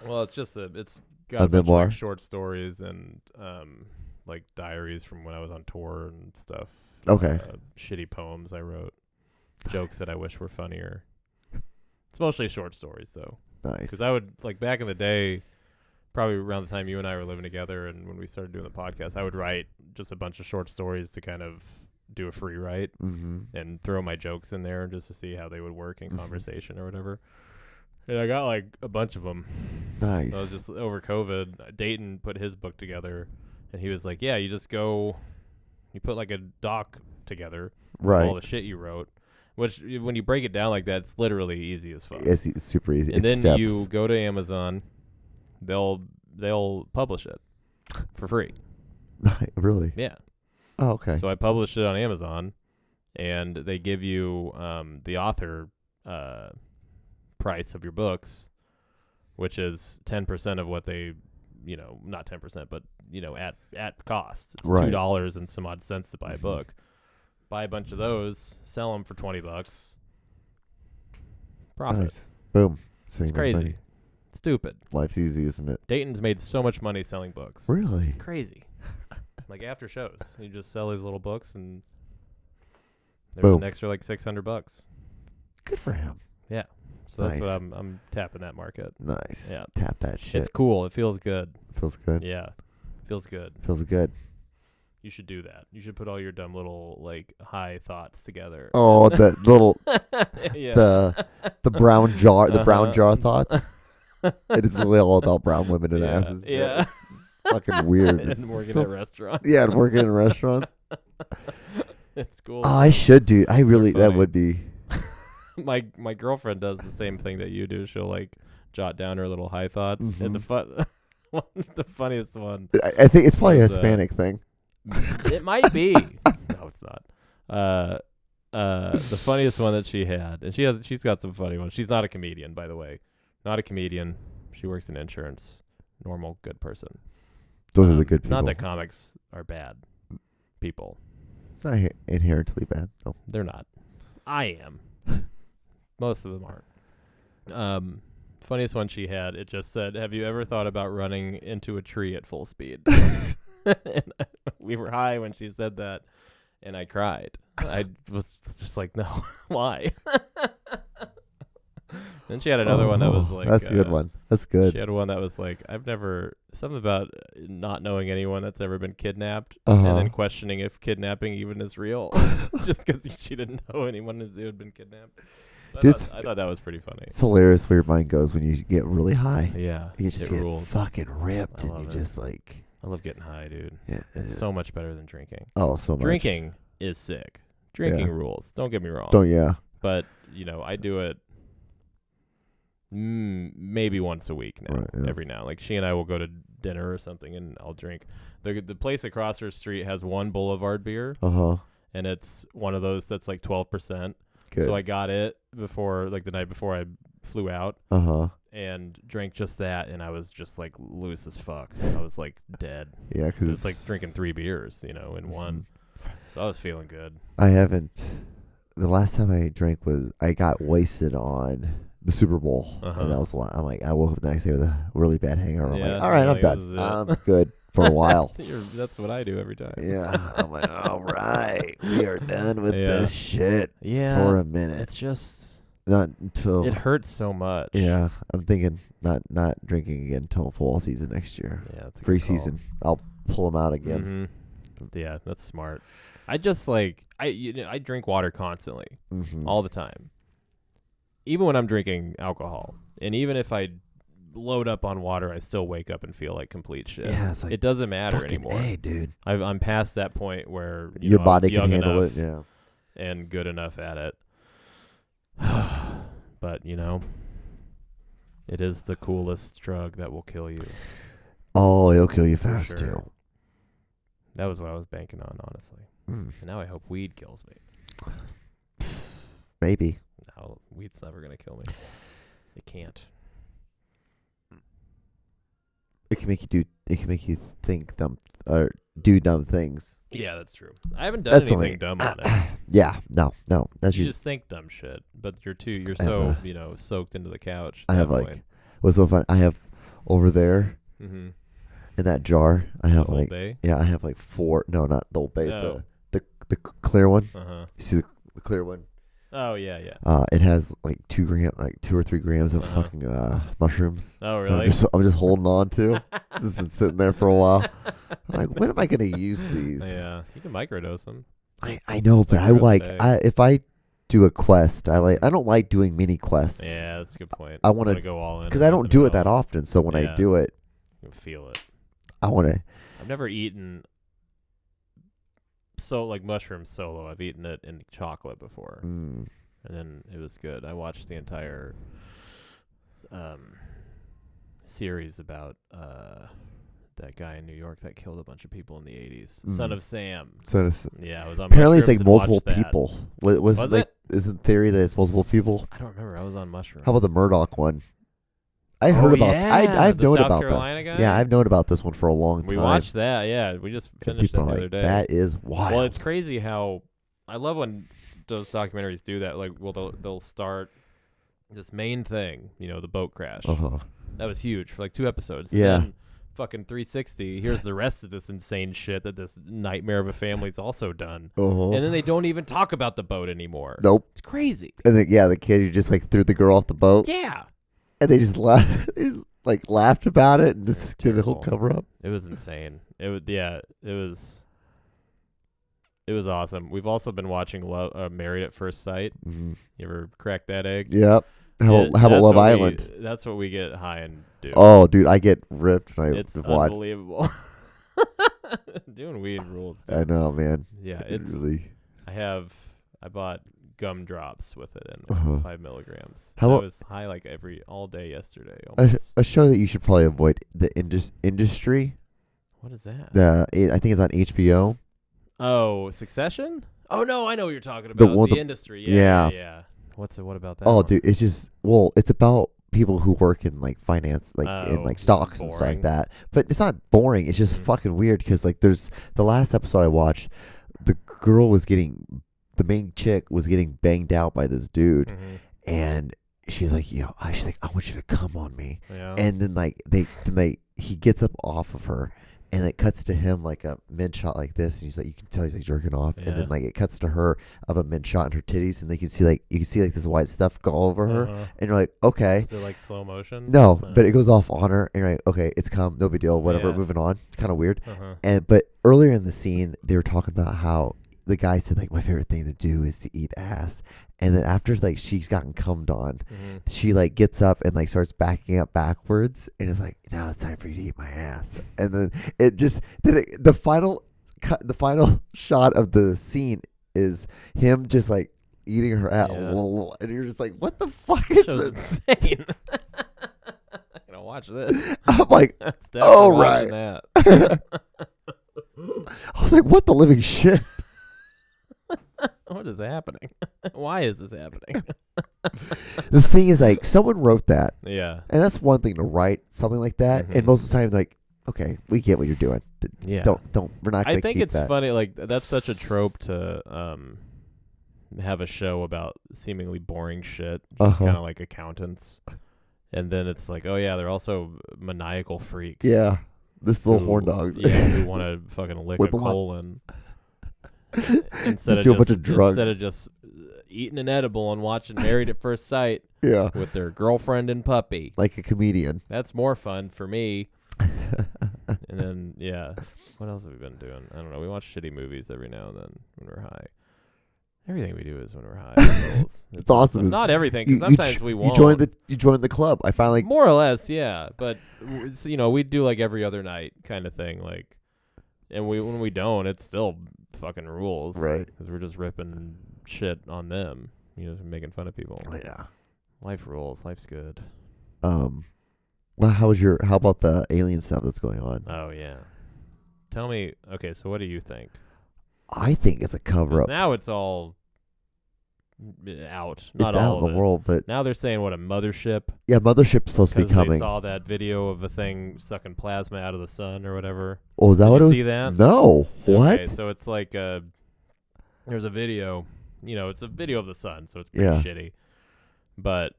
Well, it's just it's got A a bunch of, memoir? like, short stories and like diaries from when I was on tour and stuff. Okay. Shitty poems I wrote. Jokes that I wish were funnier. It's mostly short stories though. Nice. Because I would, like, back in the day, probably around the time you and I were living together and when we started doing the podcast, I would write just a bunch of short stories to kind of do a free write and throw my jokes in there just to see how they would work in conversation or whatever. And I got like a bunch of them. Nice. So I was just over COVID. Dayton put his book together and he was like, yeah, you just go, you put like a doc together Right. of all the shit you wrote. Which, when you break it down like that, it's literally easy as fuck. It's super easy. And it's then steps. you go to Amazon, they'll publish it for free. Really? Yeah. Oh, okay. So I published it on Amazon, and they give you the author price of your books, which is 10% of what they, not 10%, but at cost. It's Right. $2 and some odd cents to buy a book. Buy a bunch of those, sell them for $20. Profit. Nice. Boom. It's crazy. Stupid. Life's easy, isn't it? Dayton's made so much money selling books. Really? Crazy. Like after shows, you just sell these little books and there's Boom. an extra like $600. Good for him. Yeah. So that's Nice. what I'm tapping that market. Nice. Yeah. Tap that shit. It's cool. It feels good. Feels good. Yeah. Feels good. Feels good. You should do that. You should put all your dumb little like high thoughts together. Oh, the little yeah. the brown jar, the brown jar thoughts. It is really all about brown women and asses. Yeah. It's fucking weird. And It's working so- at restaurants. Yeah, and working in restaurants. It's cool. Oh, I should do. I really. They're That funny. would be. My girlfriend does the same thing that you do. She'll like jot down her little high thoughts. And the funniest one. I think it's probably a Was, Hispanic thing. It might be. No, it's not. The funniest one that she had, and she's got some funny ones. She's not a comedian, by the way. Not a comedian. She works in insurance. Normal, good person. Those are the good people. Not that comics are bad people. Not inherently bad. No. They're not. I am. Most of them aren't. Funniest one she had, it just said, have you ever thought about running into a tree at full speed? And we were high when she said that, and I cried. I was just like, no, why? Then she had another one that was like... That's a good one. That's good. She had one that was like, something about not knowing anyone that's ever been kidnapped, Uh-huh. and then questioning if kidnapping even is real, just because she didn't know anyone who had been kidnapped. So I thought that was pretty funny. It's hilarious where your mind goes when you get really high. Yeah, You just it get rules. fucking ripped, I and love you it. just like... I love getting high, dude. Yeah. It's so much better than drinking. Oh, so much. Drinking is sick. Drinking Yeah. rules. Don't get me wrong. Yeah. But, I do it maybe once a week now. Right, yeah. Every now. Like, she and I will go to dinner or something, and I'll drink. The place across her street has one Boulevard beer, Uh-huh. and it's one of those that's like 12%. Good. So I got it before, like the night before I flew out, and drank just that, and I was just like loose as fuck. I was like dead. Yeah, because it's like drinking 3 beers, in one. So I was feeling good. I haven't. The last time I drank was I got wasted on the Super Bowl, and that was a lot. I'm like, I woke up the next day with a really bad hangover. I'm like, all right, I'm done. I'm good for a while. That's what I do every time. Yeah, I'm like, all right, we are done with this shit for a minute. It's just not until it hurts so much. Yeah, I'm thinking not drinking again until fall season next year. Yeah, it's a free season. I'll pull them out again. Yeah, that's smart. I just I drink water constantly, all the time. Even when I'm drinking alcohol, and even if I load up on water, I still wake up and feel like complete shit. Yeah, it's like, it doesn't matter anymore. Hey, dude. I'm past that point where your body can handle it. Yeah, and good enough at it. But it is the coolest drug that will kill you. Oh, it'll kill you fast too. That was what I was banking on, honestly. And now I hope weed kills me. Maybe. No, weed's never gonna kill me. It can't. It can make you do. It can make you think dumb or do dumb things. Yeah, that's true. I haven't done anything dumb on it. Yeah, no. That's you just think dumb shit, but you're so soaked into the couch. I have what's so fun? I have over there in that jar. I have Old Bay? I have 4. No, not the Old Bay. No. The clear one. You see the clear one? Oh yeah. It has 2 or 3 grams of fucking mushrooms. Oh really? I'm just holding on to. Just been sitting there for a while. I'm like, when am I gonna use these? Yeah, you can microdose them. I know, but if I do a quest, I don't like doing mini quests. Yeah, that's a good point. I want to go all in because I don't do it that often. So when I do it, you feel it. I want to. I've never eaten mushroom solo. I've eaten it in chocolate before, and then it was good. I watched the entire series about that guy in New York that killed a bunch of people in the 80s. Son of Sam. Yeah, it was on apparently it's mushrooms multiple people. Was it? Is the theory that it's multiple people? I don't remember. I was on mushrooms. How about the Murdoch one? I heard about. I've known South about Carolina that. Guy? Yeah, I've known about this one for a long time. We watched that. Yeah, we just finished it the other day. That is wild. Well, it's crazy how I love when those documentaries do that. They'll start this main thing, the boat crash. That was huge for 2 episodes. Yeah. And then fucking 360. Here's the rest of this insane shit that this nightmare of a family's also done. And then they don't even talk about the boat anymore. Nope. It's crazy. And the kid who just threw the girl off the boat. Yeah. And they just laughed. They just laughed about it and just did a whole cover up. It was insane. It was awesome. We've also been watching Married at First Sight. You ever crack that egg? Yep. How about Love Island? That's what we get high and do. Oh, dude, I get ripped. It's unbelievable. Doing weed rules. Dude. I know, man. Yeah, it's really. I bought gumdrops with it in 5 milligrams. I was high all day yesterday. A show that you should probably avoid, The Industry. What is that? I think it's on HBO. Oh, Succession? Oh no, I know what you're talking about. The Industry. Yeah. What about that? Oh, dude, it's just it's about people who work in finance, in stocks and stuff like that. But it's not boring. It's just fucking weird because there's the last episode I watched, the the main chick was getting banged out by this dude, and she's like, I want you to come on me, and then he gets up off of her. And it cuts to him a mid shot like this, and he's you can tell he's jerking off, and then it cuts to her of a mid shot in her titties, and you can see this white stuff go all over her, and you're like, okay. Is it slow motion? No, but it goes off on her, and you're like, okay, it's come, no big deal, whatever, moving on. It's kind of weird. But earlier in the scene, they were talking about how the guy said my favorite thing to do is to eat ass, and then after she's gotten cummed on, she gets up and starts backing up backwards, and it's now it's time for you to eat my ass, and then the final shot of the scene is him just eating her ass, and you're just what the fuck is this? Insane. I'm gonna watch this. I'm like, oh right. I was like, what the living shit? What is happening? Why is this happening? The thing is, like, someone wrote that, Yeah. and that's one thing to write something like that. Mhm. And most of the time, like, okay, we get what you're doing. Yeah. Don't. We're not going I to think keep it's that. funny. Like that's such a trope to have a show about seemingly boring shit, just kind of like accountants, and then it's like, oh yeah, they're also maniacal freaks. Yeah, this little horn who- dogs. Yeah, who want to fucking lick With a a lot- colon instead Just do a bunch of drugs. instead of just eating an edible and watching Married at First Sight Yeah, with their girlfriend and puppy. like a comedian. That's more fun for me. And then, yeah, what else have we been doing? I don't know. We watch shitty movies every now and then when we're high. Everything we do is when we're high. It's awesome. Not everything, You- because you sometimes ch- we won't. You joined the club. I finally. More or less, yeah. But we do like every other night kind of thing. Like, and when we don't, it's still fucking rules, Right. Because we're just ripping shit on them. Making fun of people. Yeah. Life rules. Life's good. Well, how about the alien stuff that's going on? Oh yeah. Tell me. Okay, so what do you think? I think it's a cover 'Cause up. now it's all out. Not It's all out in of the it. world, but Now they're saying what a mothership. yeah, Mothership's supposed to be Because they coming. saw that video of a thing sucking plasma out of the sun or whatever. Oh, is that Did what you it was? see that? No. What? Okay, so it's like there's a video. It's a video of the sun, so it's pretty Yeah. shitty. But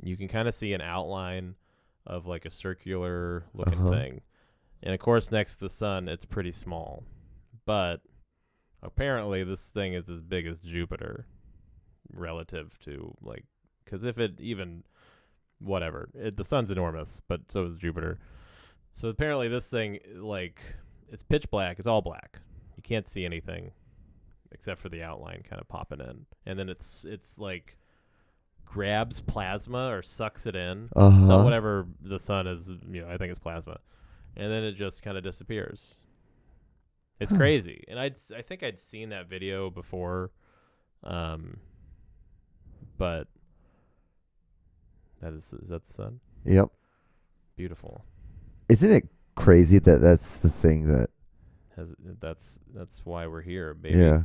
you can kind of see an outline of like a circular looking thing, and of course next to the sun it's pretty small. But apparently this thing is as big as Jupiter relative to because if it even whatever, the sun's enormous, but so is Jupiter. So apparently this thing, it's pitch black. It's all black. You can't see anything except for the outline kind of popping in. And then it's like grabs plasma or sucks it in. So whatever the sun is, I think it's plasma. And then it just kind of disappears. It's crazy. And I think I'd seen that video before. But is that the sun? Yep. Beautiful. Isn't it crazy that that's the thing that? That's why we're here, baby. Yeah.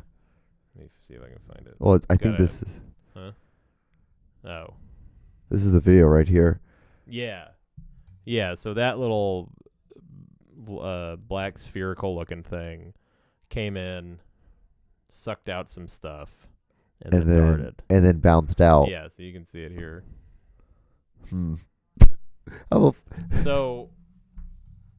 Let me see if I can find it. Well, I think Gotta- this is Oh. the video right here. Yeah. Yeah, so that little black spherical looking thing came in, sucked out some stuff, and then darted. And then bounced out. Yeah, so you can see it here. Oh, So,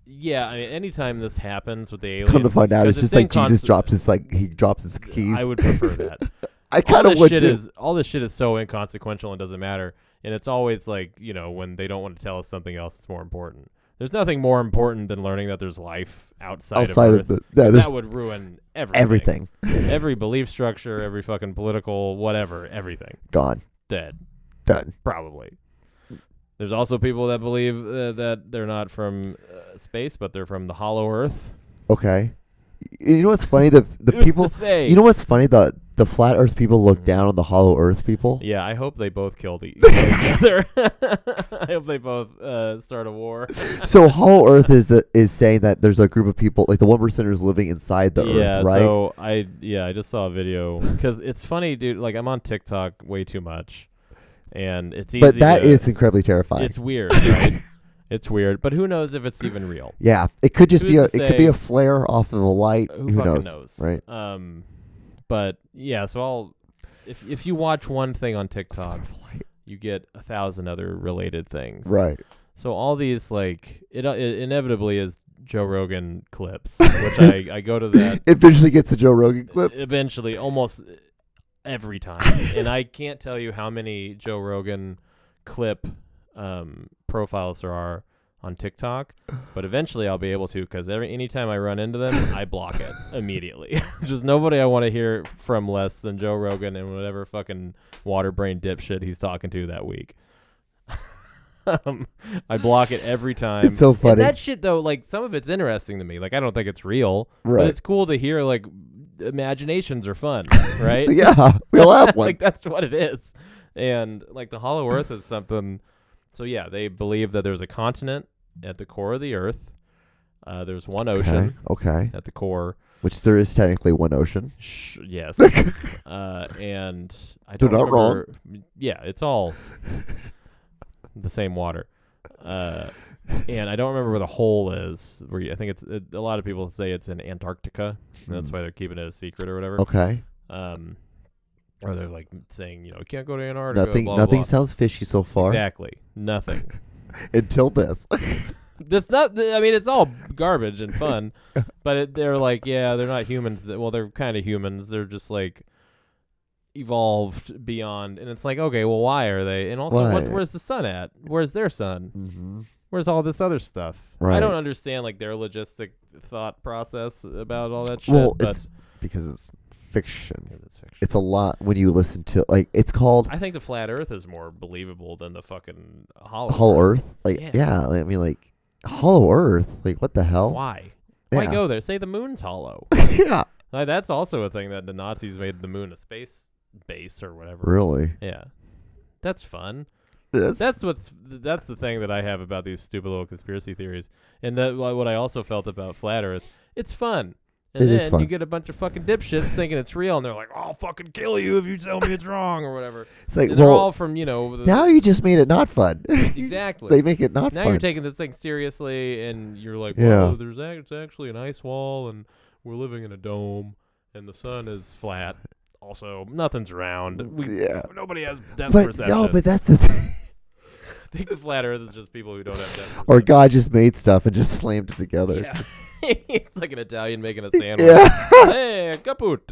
yeah, I mean, anytime this happens with the alien, come to find out, it's because just like Jesus drops his keys. I would prefer that. I kind of would too. All this shit is so inconsequential and doesn't matter, and it's always like when they don't want to tell us something else that's more important. There's nothing more important than learning that there's life outside of Earth. That would ruin everything. Every belief structure, every fucking political whatever, everything Gone. dead. Done. Probably. There's also people that believe that they're not from space, but they're from the hollow Earth. Okay. You know what's funny? The Who's people. to say? You know what's funny? The flat Earth people look down on the hollow Earth people. Yeah, I hope they both kill each other. I hope they both start a war. So hollow Earth is saying that there's a group of people, like the 1%ers living inside the Earth, right? So I just saw a video because it's funny, dude. Like I'm on TikTok way too much, and it's easy. But that is incredibly terrifying. It's weird, right? It's weird, but who knows if it's even real? Yeah, it could just Who's to it could be a flare off of a light. Who Who fucking knows? Right? But yeah, so if you watch one thing on TikTok, you get 1,000 other related things. Right. So all these it inevitably is Joe Rogan clips, which I go to that Eventually gets to Joe Rogan clips. eventually almost every time, and I can't tell you how many Joe Rogan clip profiles there are on TikTok, but eventually I'll be able to, because anytime I run into them, I block it immediately. Just nobody I want to hear from less than Joe Rogan and whatever fucking water brain dipshit he's talking to that week. I block it every time. It's so funny. And that shit though, some of it's interesting to me. I don't think it's real, Right. but it's cool to hear. Imaginations are fun, right? Yeah, we all have one. That's what it is. And the hollow Earth is something. So yeah, they believe that there's a continent at the core of the Earth. There's one ocean Okay. at the core, Which there is technically one ocean. Yes. And I You're don't not wrong. remember. Yeah, it's all the same water. And I don't remember where the hole is. I think a lot of people say it's in Antarctica. And that's why they're keeping it a secret or whatever. Okay. Or they're like saying, you can't go to Antarctica. Nothing. Blah, Nothing blah. sounds fishy so far. Exactly. Nothing. Until this. That's not. I mean, it's all garbage and fun, but they're like, yeah, they're not humans. Well, they're kind of humans. They're just like evolved beyond, and it's like, okay, well, why are they? And also, Why? where's the sun at? Where's their sun? Mm-hmm. Where's all this other stuff? Right. I don't understand like their logistic thought process about all that shit. Well, but it's because it's fiction. it's fiction. It's a lot when you listen to it's called I think the flat Earth is more believable than the fucking hollow Hollow Earth. Like Yeah. I mean, like Hollow Earth. Like what the hell? Why? Why Yeah. go there? Say the moon's hollow. Yeah. Like, that's also a thing that the Nazis made the moon a space base or whatever. Really? Yeah, that's fun. Yes. That's the thing that I have about these stupid little conspiracy theories, and that what I also felt about flat Earth. It's fun. And It then is fun. you get a bunch of fucking dipshits thinking it's real, and they're like, "I'll fucking kill you if you tell me it's wrong," or whatever. It's like, And they're well, all from now you just made it not fun. Exactly. They make it not now fun. you're taking this thing seriously, and you're like, Yeah. "Whoa, it's actually an ice wall, and we're living in a dome, and the sun is flat. Also, nothing's round. Yeah. Nobody has depth But perception." no, but that's the thing. I think the flat Earth is just people who don't have depth perception. Or God just made stuff and just slammed it together. Yeah. It's like an Italian making a sandwich. Yeah. Hey, kaput.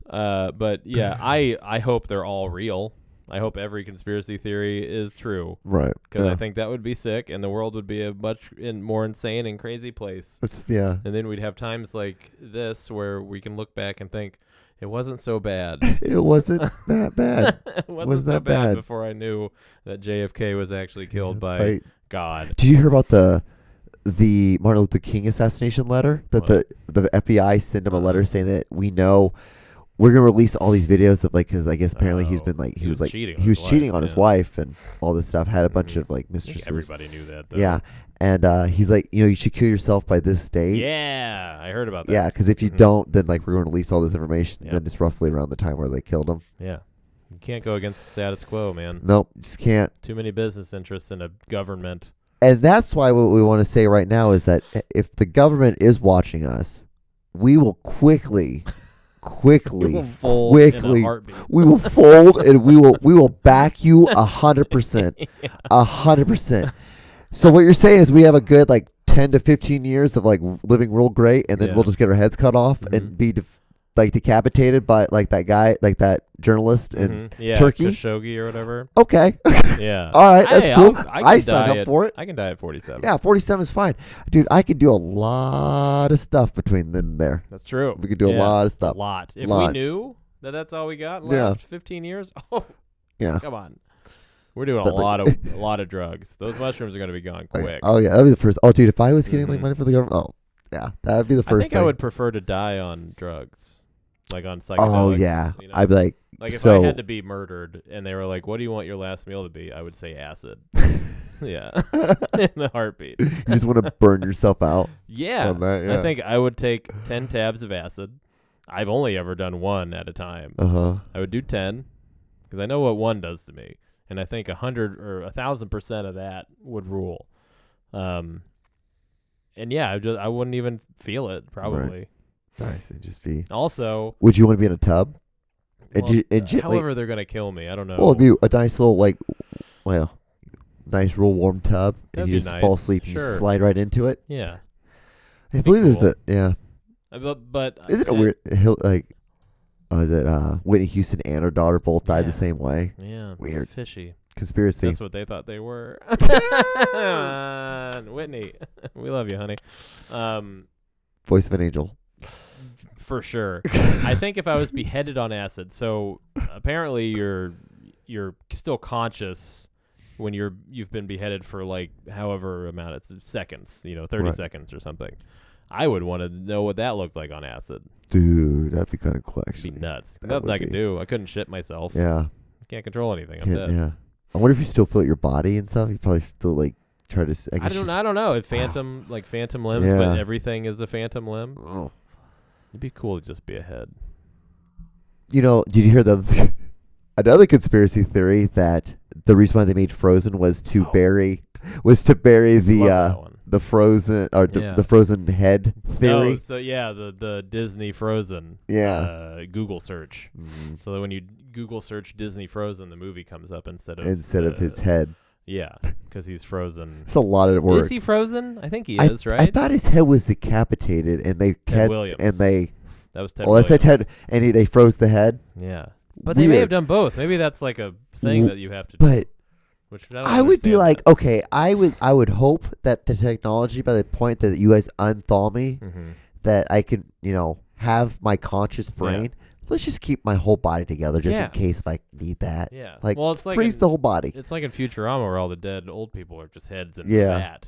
But yeah, I hope they're all real. I hope every conspiracy theory is true, Right. because Yeah. I think that would be sick, and the world would be a much more insane and crazy place. Yeah. And then we'd have times like this where we can look back and think it wasn't so bad. It wasn't that bad. It wasn't Wasn't so that bad bad. before I knew that JFK was actually killed by Right. God. Did you hear about the Martin Luther King assassination letter that the FBI sent him a letter saying that we know we're gonna release all these videos of because I guess apparently he's been like he was cheating. he was cheating on his yeah. wife and all this stuff, had a bunch Mhm. of like I think mistresses. everybody knew that, though. Yeah, and he's like, you should kill yourself by this date. Yeah, I heard about that. Yeah, because if you Mhm. don't, then like we're going to release all this information. Yeah. Then it's roughly around the time where they killed him. Yeah. You can't go against the status quo, man. Nope, just can't. Too many business interests in a government. And that's why what we want to say right now is that if the government is watching us, we will quickly, You will fold quickly, in a heartbeat. we will fold and we will back you 100%, 100%. So what you're saying is we have a good like 10 to 15 years of like living real great, and then Yeah. we'll just get our heads cut off Mhm. and be decapitated by like that guy, like that journalist in Yeah, Turkey? Khashoggi or whatever. Okay. Yeah. All right, that's Hey, cool. I I can signed die up at- for it. I can die at 47. Yeah, 47 is fine. Dude, I could do a lot of stuff between then and there. That's true. We could do a Yeah, lot of A stuff. lot. If Lot. we knew that that's all we got Yeah. left, 15 years, oh, Yeah. come on. We're doing But a lot of drugs. Those mushrooms are going to be gone quick. Oh, yeah, that would be the first. Oh, dude, if I was getting like Mhm. money for the government, oh, yeah, that would be the I first think thing. I would prefer to die on drugs, like on psychedelics. Oh, yeah. you know? I'd be like, Like if so, I had to be murdered and they were like, "What do you want your last meal to be?" I would say acid. Yeah, in a heartbeat. you just want to burn yourself out Yeah, on that, yeah. I think I would take 10 tabs of acid. I've only ever done one at a time. Uh-huh. I would do 10 because I know what one does to me, and I think 100 or 1,000% of that would rule. And yeah, I wouldn't even feel it probably. Nice. It'd just be. Also, Would you want to be in a tub? well, Gently, however they're gonna kill me, I don't know. well, it'd be a nice little, like, well, nice, real warm tub. That'd and you be just nice. fall asleep and you Sure. slide right into it. Yeah, I believe there's cool. yeah. but Isn't it weird? Like, is it Whitney Houston and her daughter both died Yeah. the same way? Yeah, Weird. fishy. Conspiracy. That's what they thought they were. Whitney, we love you, honey. Voice of an angel. For sure. I think if I was beheaded on acid, so apparently you're still conscious when you've been beheaded for like however amount it's seconds, 30 Right. seconds or something. I would want to know what that looked like on acid. Dude, that'd be kind of cool, It'd actually. be nuts. That Nothing would I could be. do. I couldn't shit myself. Yeah. I can't control anything. I'm Yeah, dead. yeah. I wonder if you still feel your body and stuff. You probably still like try to. I I guess don't just- know. It phantom limbs, Yeah. but everything is the phantom limb. Oh. It'd be cool to just be a head. You know, did you hear another conspiracy theory that the reason why they made Frozen was to bury the frozen or the frozen head theory. Oh, so yeah, the Disney Frozen. Google search. Mm-hmm. So that when you Google search Disney Frozen, the movie comes up instead of his head. Yeah, because he's frozen. It's a lot of work. Is he frozen? I think he is, right? I thought his head was decapitated, and they Ted Williams. That was Ted. Oh, that's Ted, and they froze the head. Yeah, but they may have done both. Maybe that's like a thing that you have to do. But which I I would be like, okay, I would hope that the technology, by the point that you guys unthaw me, that I can, have my conscious brain. Yeah. Let's just keep my whole body together just in case if I need that. Yeah. Like, well, it's like freeze the whole body. It's like in Futurama where all the dead old people are just heads in that.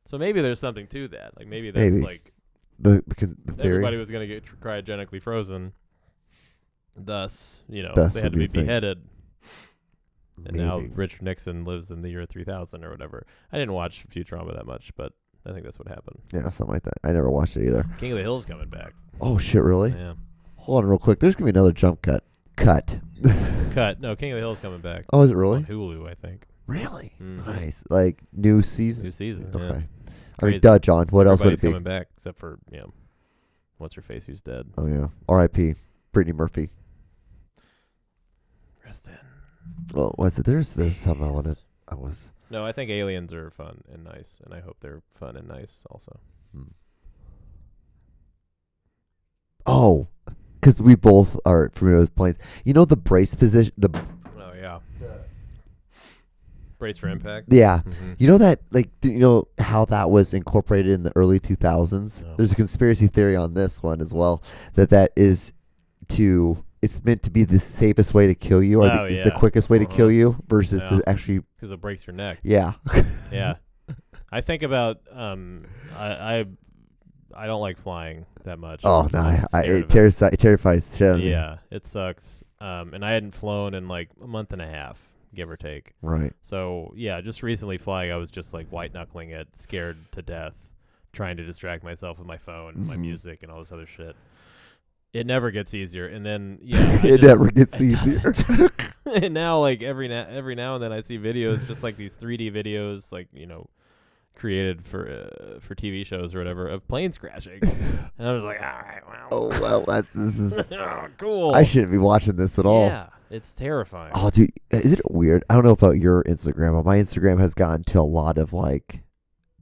So maybe there's something to that. Like maybe that's like the theory. Everybody was going to get cryogenically frozen. Thus, they had to be beheaded. And now Richard Nixon lives in the year 3000 or whatever. I didn't watch Futurama that much, but I think that's what happened. Yeah, something like that. I never watched it either. King of the Hill's coming back. Oh, shit, really? Yeah. Hold on real quick. There's going to be another jump cut. No, King of the Hill's coming back. Oh, is it really? On Hulu, I think. Really? Mm-hmm. Nice. Like, new season? New season, okay. Yeah. I mean, duh, John. What else would it be? Everybody's coming back, except for, what's her face who's dead. Oh, yeah. R.I.P. Brittany Murphy. Rest in. Well, what's it? There's something I wanted. No, I think aliens are fun and nice, and I hope they're fun and nice also. Oh, because we both are familiar with planes. You know the brace position? Oh, yeah. Brace for impact? Yeah. Mm-hmm. You know that, like, how that was incorporated in the early 2000s? No. There's a conspiracy theory on this one as well, that is it's meant to be the safest way to kill you, or the quickest way to kill you versus to actually... Because it breaks your neck. Yeah. Yeah. I think about... I don't like flying that much. Oh, no. It terrifies the shit out of me. Yeah, it sucks. And I hadn't flown in like a month and a half, give or take. Right. So, yeah, just recently flying, I was just like white-knuckling it, scared to death, trying to distract myself with my phone, my music, and all this other shit. It never gets easier, and then it never gets easier. And now, like every now and then, I see videos, just like these 3D videos, like created for TV shows or whatever, of planes crashing, and I was like, all right, well, oh well, this is cool. I shouldn't be watching this at all. Yeah, it's terrifying. Oh, dude, is it weird? I don't know about your Instagram, but my Instagram has gotten to a lot of like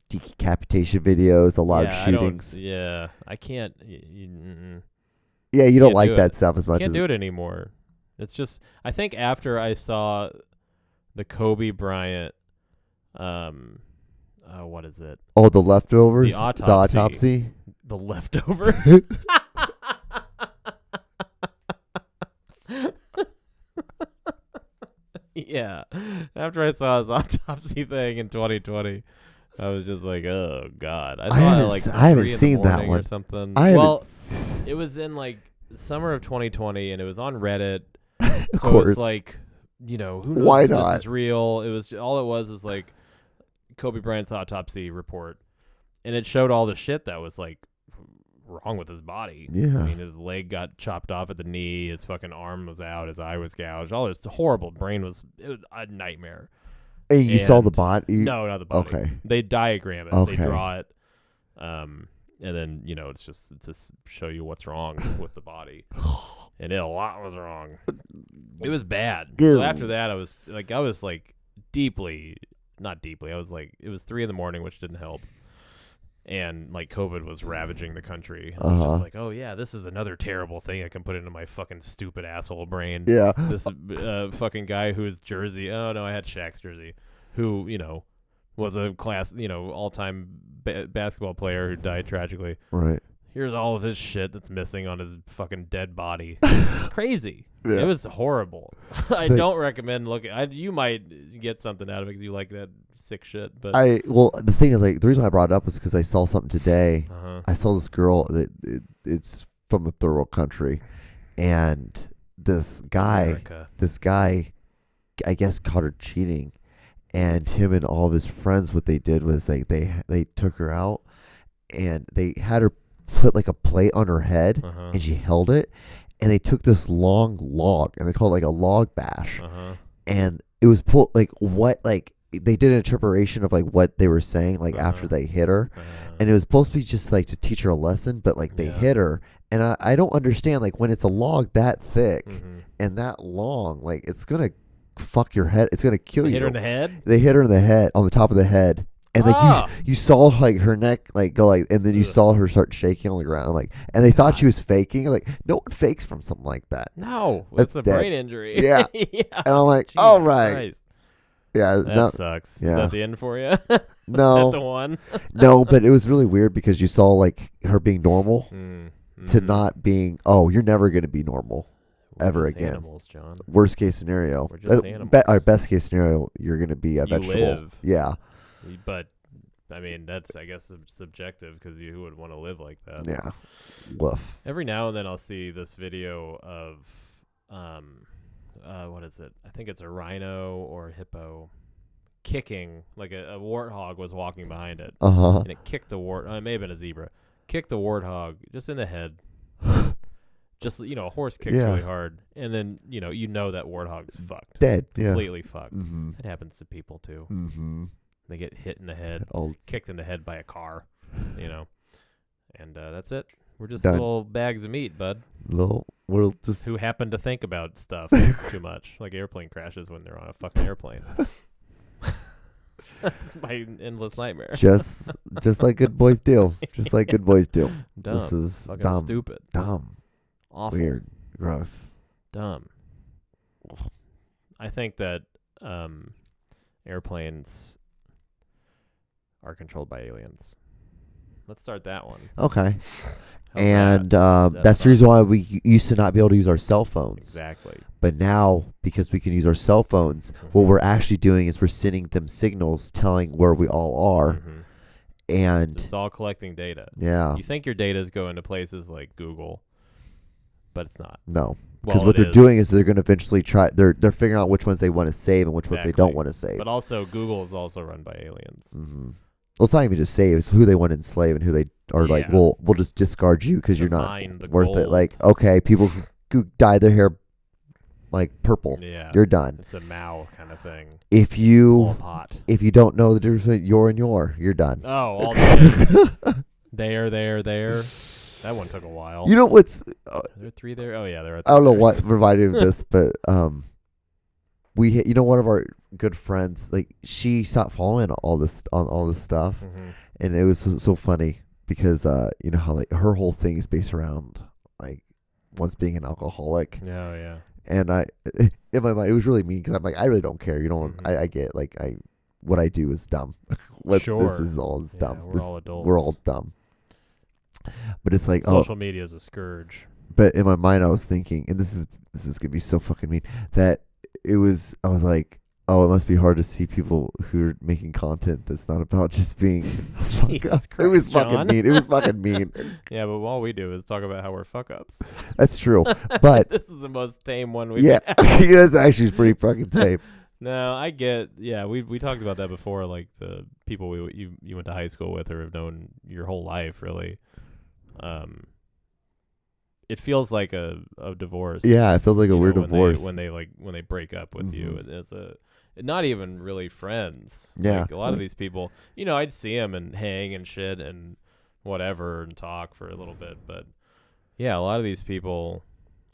decapitation videos, a lot of shootings. I can't. Yeah, you don't like that stuff as much. Can't do it anymore. It's just, I think after I saw the Kobe Bryant, what is it? Oh, the leftovers, the autopsy. The leftovers. Yeah, after I saw his autopsy thing in 2020. I was just like, oh god! I haven't seen that one or something. It was in like summer of 2020, and it was on Reddit. Of so course, it was like, who knows? Why if not? This is real. It was all it was is like Kobe Bryant's autopsy report, and it showed all the shit that was like wrong with his body. Yeah, I mean, his leg got chopped off at the knee. His fucking arm was out. His eye was gouged. All this horrible. It was a nightmare. And you saw the body? No, not the body. Okay. They diagram it. Okay. They draw it. And then, it's just to show you what's wrong with the body. And a lot was wrong. It was bad. So after that, I was deeply, not deeply, I was like, it was 3 a.m, which didn't help. And like COVID was ravaging the country. I was just like, oh yeah, this is another terrible thing I can put into my fucking stupid asshole brain. Yeah. This fucking guy whose jersey, oh no, I had Shaq's jersey, who, was a class, all-time basketball player who died tragically. Right. Here's all of his shit that's missing on his fucking dead body. It's crazy. Yeah. It was horrible. I don't recommend looking. You might get something out of it because you like that sick shit. But the thing is, like, the reason I brought it up was because I saw something today. I saw this girl that it's from a third world country, and this guy, I guess, caught her cheating, and him and all of his friends, what they did was they took her out, and they had her put like a plate on her head, Uh-huh. and she held it, and they took this long log, and they called it like a log bash, Uh-huh. and it was pulled like what like they did an interpretation of like what they were saying like after they hit her, and it was supposed to be just like to teach her a lesson, but like they hit her, and I don't understand like when it's a log that thick and that long, like it's gonna fuck your head, it's gonna kill you. Hit her in the head. They hit her in the head, on the top of the head. And like you saw like her neck like go like, and then you saw her start shaking on the ground. Like, and they thought she was faking. Like, no one fakes from something like that. No, That's a dead. brain injury. Yeah. Yeah. And I'm like, Jesus all right. Christ. Yeah, That sucks. yeah. Is that the end for you? no, Is that the one? no, but it was really weird because you saw like her being normal to not being. Oh, you're never gonna be normal ever again. Animals, John. Worst case scenario. We're just animals. Our best case scenario, you're gonna be a vegetable. Live. Yeah. But I mean, that's I guess subjective because who would want to live like that? Yeah. Woof. Every now and then I'll see this video of what is it? I think it's a rhino or a hippo kicking, like a warthog was walking behind it, and it kicked the it may have been a zebra, kicked the warthog just in the head. Just a horse kicks really hard, and then that warthog's fucked, dead, completely fucked. Mm-hmm. It happens to people too. Mm-hmm. They get hit in the head, kicked in the head by a car, and that's it. We're just Done. little bags of meat, bud. We'll just Who happen to think about stuff too much, like airplane crashes when they're on a fucking airplane. That's my endless nightmare. just like good boys do. Just like good boys do. Dumb. This is fucking dumb. stupid. Dumb. Awful. Weird. Gross. Dumb. I think that airplanes are controlled by aliens. Let's start that one. Okay. How's And that? that's the reason why we used to not be able to use our cell phones. Exactly. But now, because we can use our cell phones, what we're actually doing is we're sending them signals telling where we all are. And it's all collecting data. yeah. You think your data is going to places like Google, but it's not. No. Because Well, what it they're is. doing is they're going to eventually try. They're figuring out which ones they want to save and which ones they don't want to save. But also, Google is also run by aliens. Mm-hmm. Well, it's not even just save; it's who they want to enslave and who they are like. We'll just discard you because you're not worth it. Like, okay, people who dye their hair like purple, you're done. It's a Mao kind of thing. If you don't know the difference between your and you're done. Oh, all the there. That one took a while. You know what's? There are three there. Oh yeah, there are. I don't know what reminded me of this, but one of our good friends, like she stopped following all this stuff, and it was so funny because how like her whole thing is based around like once being an alcoholic. Yeah, yeah. And in my mind, it was really mean because I'm like, I really don't care. I get like what I do is dumb. This is all dumb. We're all adults. We're all dumb. But it's like social media is a scourge. But in my mind, I was thinking, and this is gonna be so fucking mean, that I was like, oh, it must be hard to see people who are making content that's not about just being. Jesus Christ, it was John. fucking mean. It was fucking mean. Yeah, but all we do is talk about how we're fuck ups. That's true, but this is the most tame one we've yeah, had. that's actually pretty fucking tame. No, I get. Yeah, we talked about that before. Like the people you went to high school with or have known your whole life, really. It feels like a divorce. Yeah, it feels like a weird divorce when they break up with you. It's not even really friends. Yeah, like a lot of these people. I'd see them and hang and shit and whatever and talk for a little bit, but yeah, a lot of these people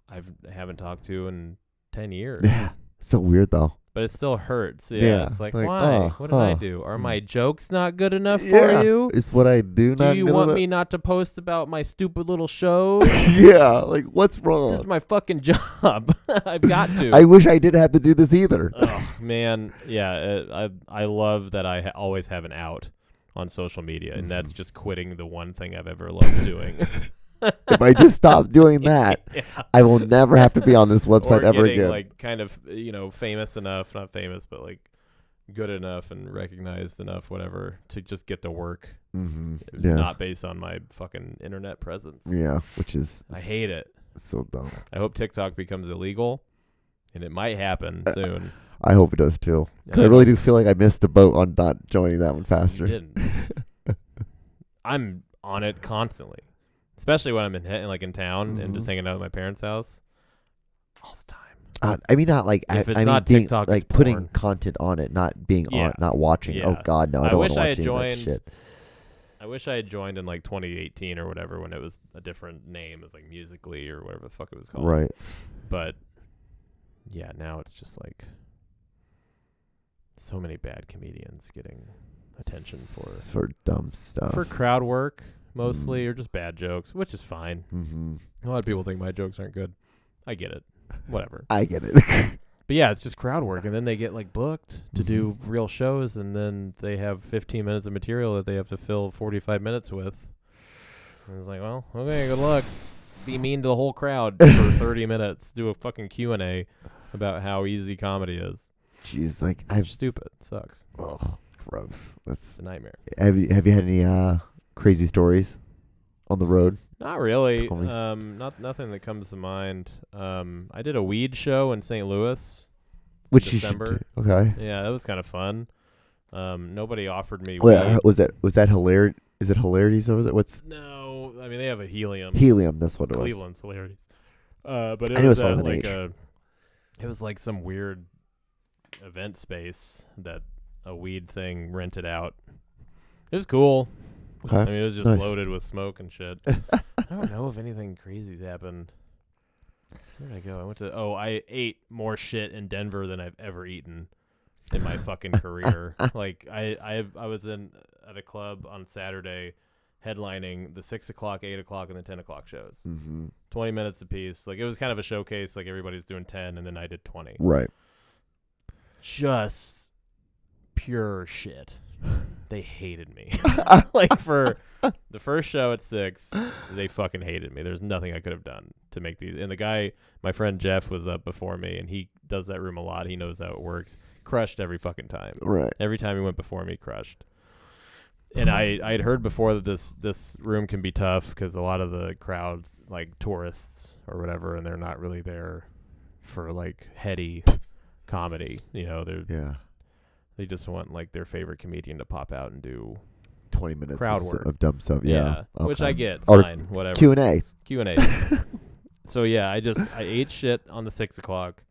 I haven't talked to in 10 years. Yeah, so weird though. But it still hurts. Yeah, it's like why? What did I do? Are my jokes not good enough for you? Is what I do not Do you want me not to post about my stupid little show? Yeah, like what's wrong? This is my fucking job. I've got to. I wish I didn't have to do this either. Oh, man. Yeah, I love that I always have an out on social media, and that's just quitting the one thing I've ever loved doing. If I just stop doing that, I will never have to be on this website or ever getting, again. like kind of famous enough, not famous, but like good enough and recognized enough, whatever, to just get to work. Yeah. Not based on my fucking internet presence. Yeah, which is I hate it. So dumb. I hope TikTok becomes illegal, and it might happen soon. I hope it does too. I really do feel like I missed a boat on not joining that one faster. You didn't. I'm on it constantly. especially when I'm in town and just Mhm. hanging out at my parents' house all the time. I mean, not like If it's I mean, not being, TikTok, like it's putting porn. content on it, not being Yeah. on, not watching. Yeah. Oh God, no! I I don't want wish to I watch had any of that joined- shit. I wish I had joined in like 2018 or whatever when it was a different name. It was like Musically or whatever the fuck it was called. Right. But yeah, now it's just like so many bad comedians getting attention for dumb stuff. for crowd work mostly, or just bad jokes, which is fine. Mm-hmm. A lot of people think my jokes aren't good. I get it. Whatever. I get it. But yeah, it's just crowd work, and then they get like booked to do real shows, and then they have 15 minutes of material that they have to fill 45 minutes with. And it's like, well, okay, good luck. Be mean to the whole crowd for 30 minutes. Do a fucking Q&A about how easy comedy is. Jeez, like It's stupid. It sucks. oh, gross. It's That's. a nightmare. Have you had any crazy stories on the road? Not really. Always- Nothing that comes to mind. I did a weed show in St. Louis. Which you should December. do. Okay. Yeah, that was kind of fun. Nobody offered me Wait, weed. was that hilarious? Is it hilarities over there? What's No, I mean they have a helium. helium? That's what it was. Cleveland's hilarities. But it I knew was it was at with an like H. it was like some weird event space that a weed thing rented out. It was cool. I Okay. mean, it was just Nice. loaded with smoke and shit. I don't know if anything crazy's happened. Where did I go? I ate more shit in Denver than I've ever eaten in my fucking career. Like I was at a club on Saturday headlining the 6 o'clock, 8 o'clock, and the 10 o'clock shows. Mm-hmm. 20 minutes apiece. Like it was kind of a showcase. Like everybody's doing 10, and then I did 20. Right. Just pure shit. They hated me. Like for the first show at 6, they fucking hated me. There's nothing I could have done to make these. And the guy, my friend Jeff, was up before me, and he does that room a lot. He knows how it works. Crushed every fucking time. Right. Every time he went before me, crushed. And I'd heard before that this room can be tough because a lot of the crowds, like tourists or whatever, and they're not really there for like heady comedy. You know, Yeah. they just want like their favorite comedian to pop out and do 20 minutes Crowd work. of dumb stuff. Yeah. which Okay. I get. Or Fine, whatever. Q&A. Q&A. So yeah, I ate shit on the 6 o'clock.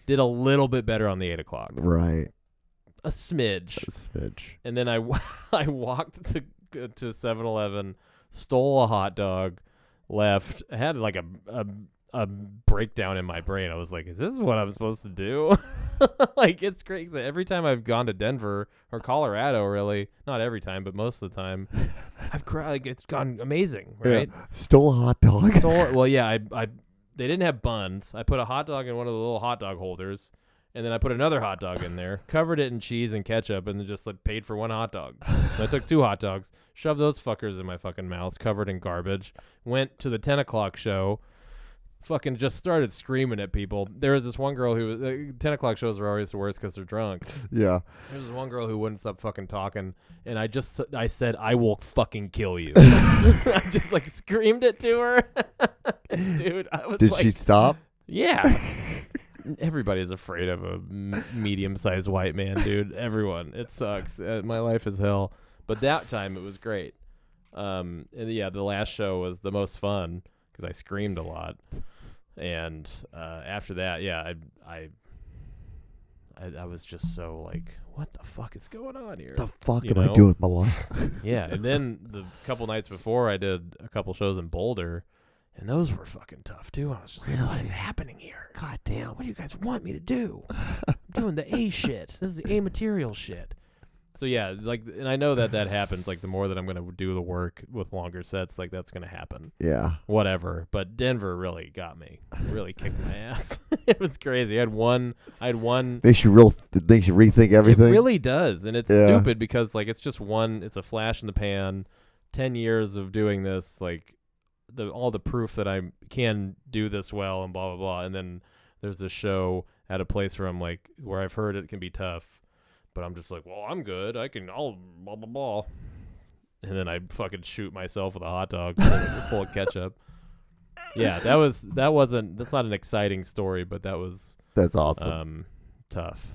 Did a little bit better on the 8 o'clock. Right. A smidge. A smidge. And then I walked to 7-Eleven, stole a hot dog, left. I had like a breakdown in my brain. I was like, is this what I'm supposed to do? Like, it's great. Every time I've gone to Denver or Colorado, really, not every time, but most of the time, I've cried. Like, it's gone amazing, right? Yeah. Stole a hot dog. Well, yeah, they didn't have buns. I put a hot dog in one of the little hot dog holders, and then I put another hot dog in there, covered it in cheese and ketchup, and then just like paid for one hot dog. So I took 2 hot dogs, shoved those fuckers in my fucking mouth, covered in garbage, went to the 10 o'clock show, fucking just started screaming at people. There was this one girl who was 10 o'clock shows are always the worst because they're drunk. Yeah. There was one girl who wouldn't stop fucking talking, and I said, I will fucking kill you. I just like screamed it to her. Dude, I was Did like, she stop? yeah. Everybody's afraid of a medium-sized white man, dude. Everyone. It sucks. My life is hell. But that time it was great. And yeah, the last show was the most fun because I screamed a lot. And after that, yeah, I was just so like, what the fuck is going on here? The fuck You am I know? doing with my life? Yeah, and then the couple nights before, I did a couple shows in Boulder, and those were fucking tough too. I was just like, what is happening here? God damn, what do you guys want me to do? I'm doing the A shit. This is the A material shit. So yeah, like, and I know that happens. Like, the more that I'm gonna do the work with longer sets, like that's gonna happen. Yeah. Whatever. But Denver really got me. Really kicked my ass. It was crazy. I had one. Makes you rethink everything. It really does, and it's Yeah. stupid because like it's just one. It's a flash in the pan. 10 years of doing this, like all the proof that I can do this well, and blah blah blah. And then there's this show at a place where I've heard it can be tough, but I'm just like, well, I'm good. I'll blah blah blah. And then I fucking shoot myself with a hot dog full of ketchup. Yeah, that's not an exciting story, but that was That's awesome. tough.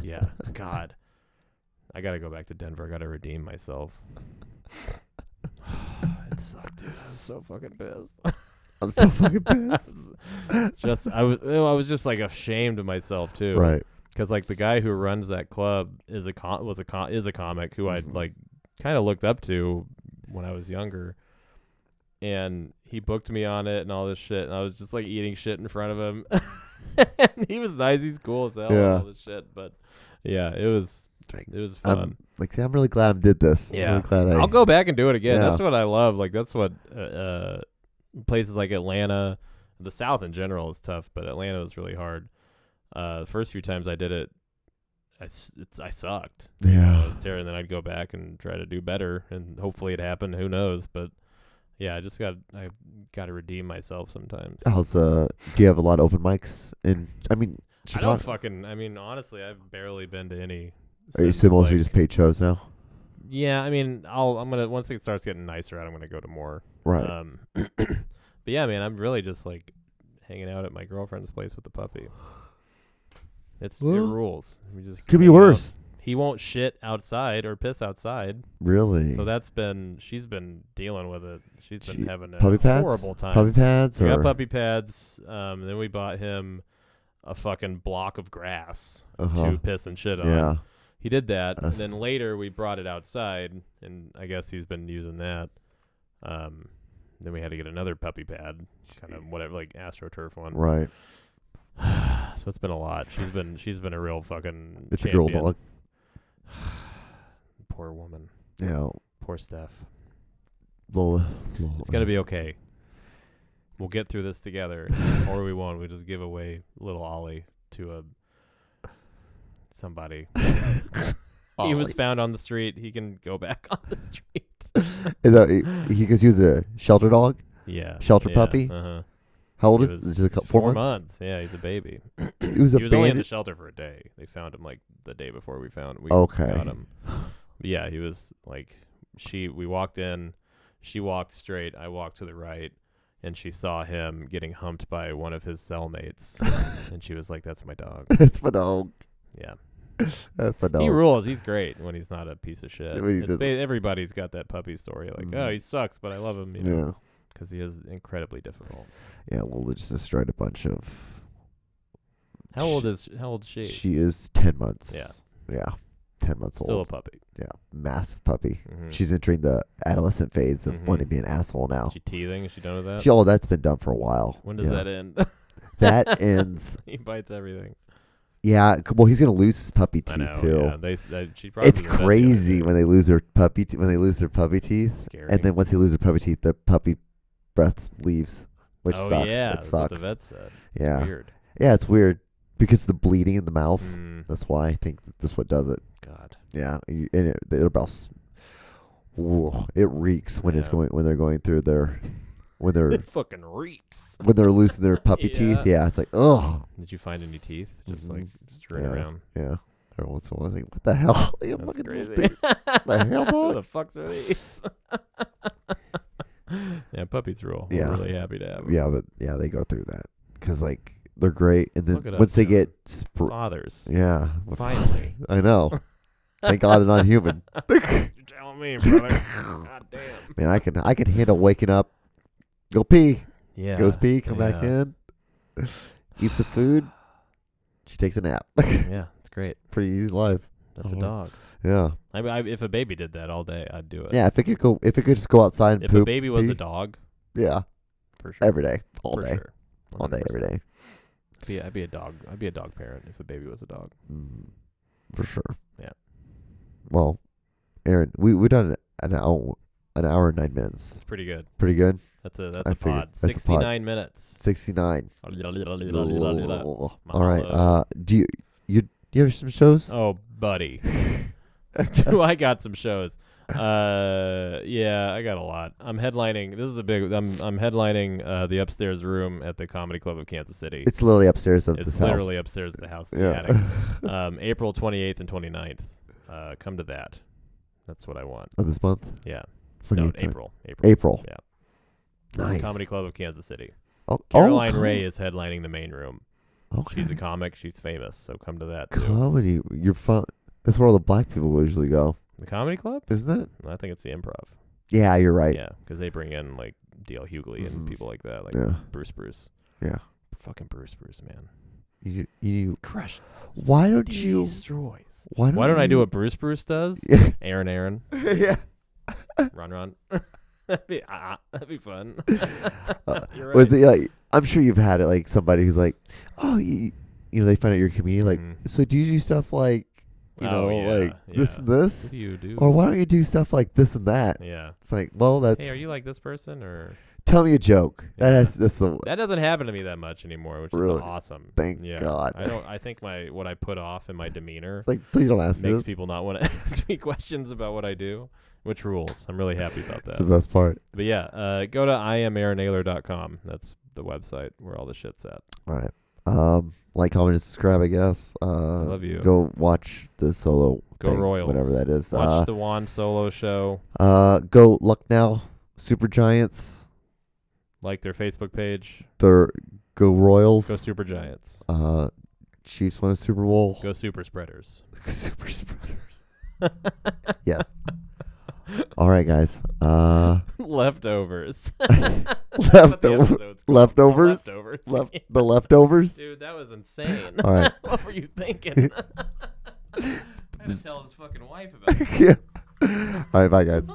Yeah. God. I gotta go back to Denver. I gotta redeem myself. It sucked, dude. I was so fucking pissed. I'm so fucking pissed. I was just like ashamed of myself too. Right. Because like the guy who runs that club is a comic who I'd like kind of looked up to when I was younger, and he booked me on it and all this shit, and I was just like eating shit in front of him. And he was nice, he's cool as hell and all this shit, but yeah, it was fun. I'm really glad I did this. Yeah, I'm really glad I'll go back and do it again. Yeah. That's what I love. Like that's what places like Atlanta, the South in general is tough, but Atlanta was really hard. The first few times I did it, I sucked. Yeah. I was terrible, and then I'd go back and try to do better, and hopefully it happened. Who knows? But yeah, I got to redeem myself sometimes. Do you have a lot of open mics Chicago? I mean, honestly, I've barely been to any. Are you still mostly just paid shows now? Yeah, I mean, I'm gonna once it starts getting nicer, I'm gonna go to more. Right. But yeah, man, I'm really just like hanging out at my girlfriend's place with the puppy. It rules. We just could be worse. He won't shit outside or piss outside. Really? So she's been dealing with it. She's been having a puppy pads? Horrible time. Puppy pads? We got puppy pads. Then we bought him a fucking block of grass to piss and shit on. Yeah. He did that. And then later we brought it outside, and I guess he's been using that. Then we had to get another puppy pad, kind of whatever, like AstroTurf one. Right. So it's been a lot. She's been a real fucking It's champion. a girl dog. Poor woman. Yeah. Poor Steph. Little, It's gonna be okay. We'll get through this together, or we won't. We just give away little Ollie to somebody. He was found on the street. He can go back on the street. Because he was a shelter dog? Yeah. Shelter puppy? Uh-huh. How old is this? Just 4 months? Yeah, he's a baby. He was only in the shelter for a day. They found him like the day before we got him. But yeah, he was like, we walked in, she walked straight, I walked to the right, and she saw him getting humped by one of his cellmates. And she was like, that's my dog. That's my dog. Yeah. That's my dog. He rules. He's great when he's not a piece of shit. Yeah, everybody's got that puppy story. Like, oh, he sucks, but I love him. You know, because he is incredibly difficult. Yeah, well, it just destroyed a bunch of. How old is she? She is 10 months. Yeah. Yeah. 10 months old. Still a puppy. Yeah. Massive puppy. Mm-hmm. She's entering the adolescent phase of wanting to be an asshole now. Is she teething? Is she done with that? That's been done for a while. When does that end? That ends. He bites everything. Yeah, well, he's gonna lose his puppy teeth too. Yeah, it's crazy when they lose their puppy teeth, Scary. and then once they lose their puppy teeth, the puppy breath leaves, which sucks. Yeah, it that's sucks. what the vet said. Yeah, It's weird. Yeah, it's weird because of the bleeding in the mouth. That's why I think that's what does it. God. Yeah, it reeks when they're going through their. When they're it fucking reeks. When they're losing their puppy teeth, it's like, ugh. Did you find any teeth? Just like strewn around. Yeah. Every once in a while, like, what the hell? That's crazy. The hell, dog? What the fucks are these? Yeah, puppies rule. Yeah. We're really happy to have them. Yeah, but they go through that because like they're great, and then Look at once us they now. get fathers. Yeah. Finally. I know. Thank God they're not human. You're telling me, brother. God damn. Man, I can handle waking up. Go pee. Yeah. Goes pee. Come back in. Eats the food. She takes a nap. Yeah, it's great. Pretty easy life. That's a dog. Yeah. I mean, if a baby did that all day, I'd do it. Yeah, if it could just go outside and if poop. If a baby was a dog. Yeah. For sure. Every day. All for day. Sure. All day. Every day. I'd be a dog. I'd be a dog parent if a baby was a dog. For sure. Yeah. Well, Aaron, we done an hour and 9 minutes. It's pretty good. Pretty good. That's a pod. 69 minutes. 69. All right. Do you have some shows? Oh, buddy. I got some shows. Yeah, I got a lot. I'm headlining. This is a big. I'm headlining the upstairs room at the Comedy Club of Kansas City. It's literally upstairs of this house. It's literally upstairs of the house. In the attic. April 28th and 29th. Come to that. That's what I want. Of this month? Yeah. 28th. No, April. April. Yeah. Nice. Comedy Club of Kansas City. Oh, Caroline Ray is headlining the main room. Okay. She's a comic. She's famous. So come to that too. Comedy. You're fun. That's where all the black people usually go. The Comedy Club? Isn't it? I think it's the Improv. Yeah, you're right. Yeah, because they bring in like D.L. Hughley and people like that, like Yeah. Bruce. Yeah. Fucking Bruce, man. You Crushes. why don't you? Destroys. Why don't I do you- what Bruce does? Aaron. Yeah. Run. That'd be fun. You're right. Was it like? I'm sure you've had it like somebody who's like, oh, you know, they find out you're a comedian. Like, so do you do stuff like, you know, like this and this? What do you do? Or why don't you do stuff like this and that? Yeah. It's like, well, that's. Hey, are you like this person or? Tell me a joke. Yeah. That's the. That doesn't happen to me that much anymore, which Really? is awesome. Thank God. I think what I put off in my demeanor It's like, please don't ask me makes this. people not want to ask me questions about what I do, which rules. I'm really happy about That's that. the best part. But yeah, go to IamAaronNaylor.com. That's the website where all the shit's at. All right. Like, comment, and subscribe, I guess. I love you. Go watch the solo. Go thing, Royals. whatever that is. Watch the Juan Solo show. Go Lucknow Super Giants. Like their Facebook page. Go Royals. Go Super Giants. Chiefs won a Super Bowl. Go Super Spreaders. Super Spreaders. Yes. All right, guys. Leftovers. Leftovers. Leftovers. The leftovers. Dude, that was insane. All right. What were you thinking? I had to tell his fucking wife about it. Yeah. All right, bye, guys.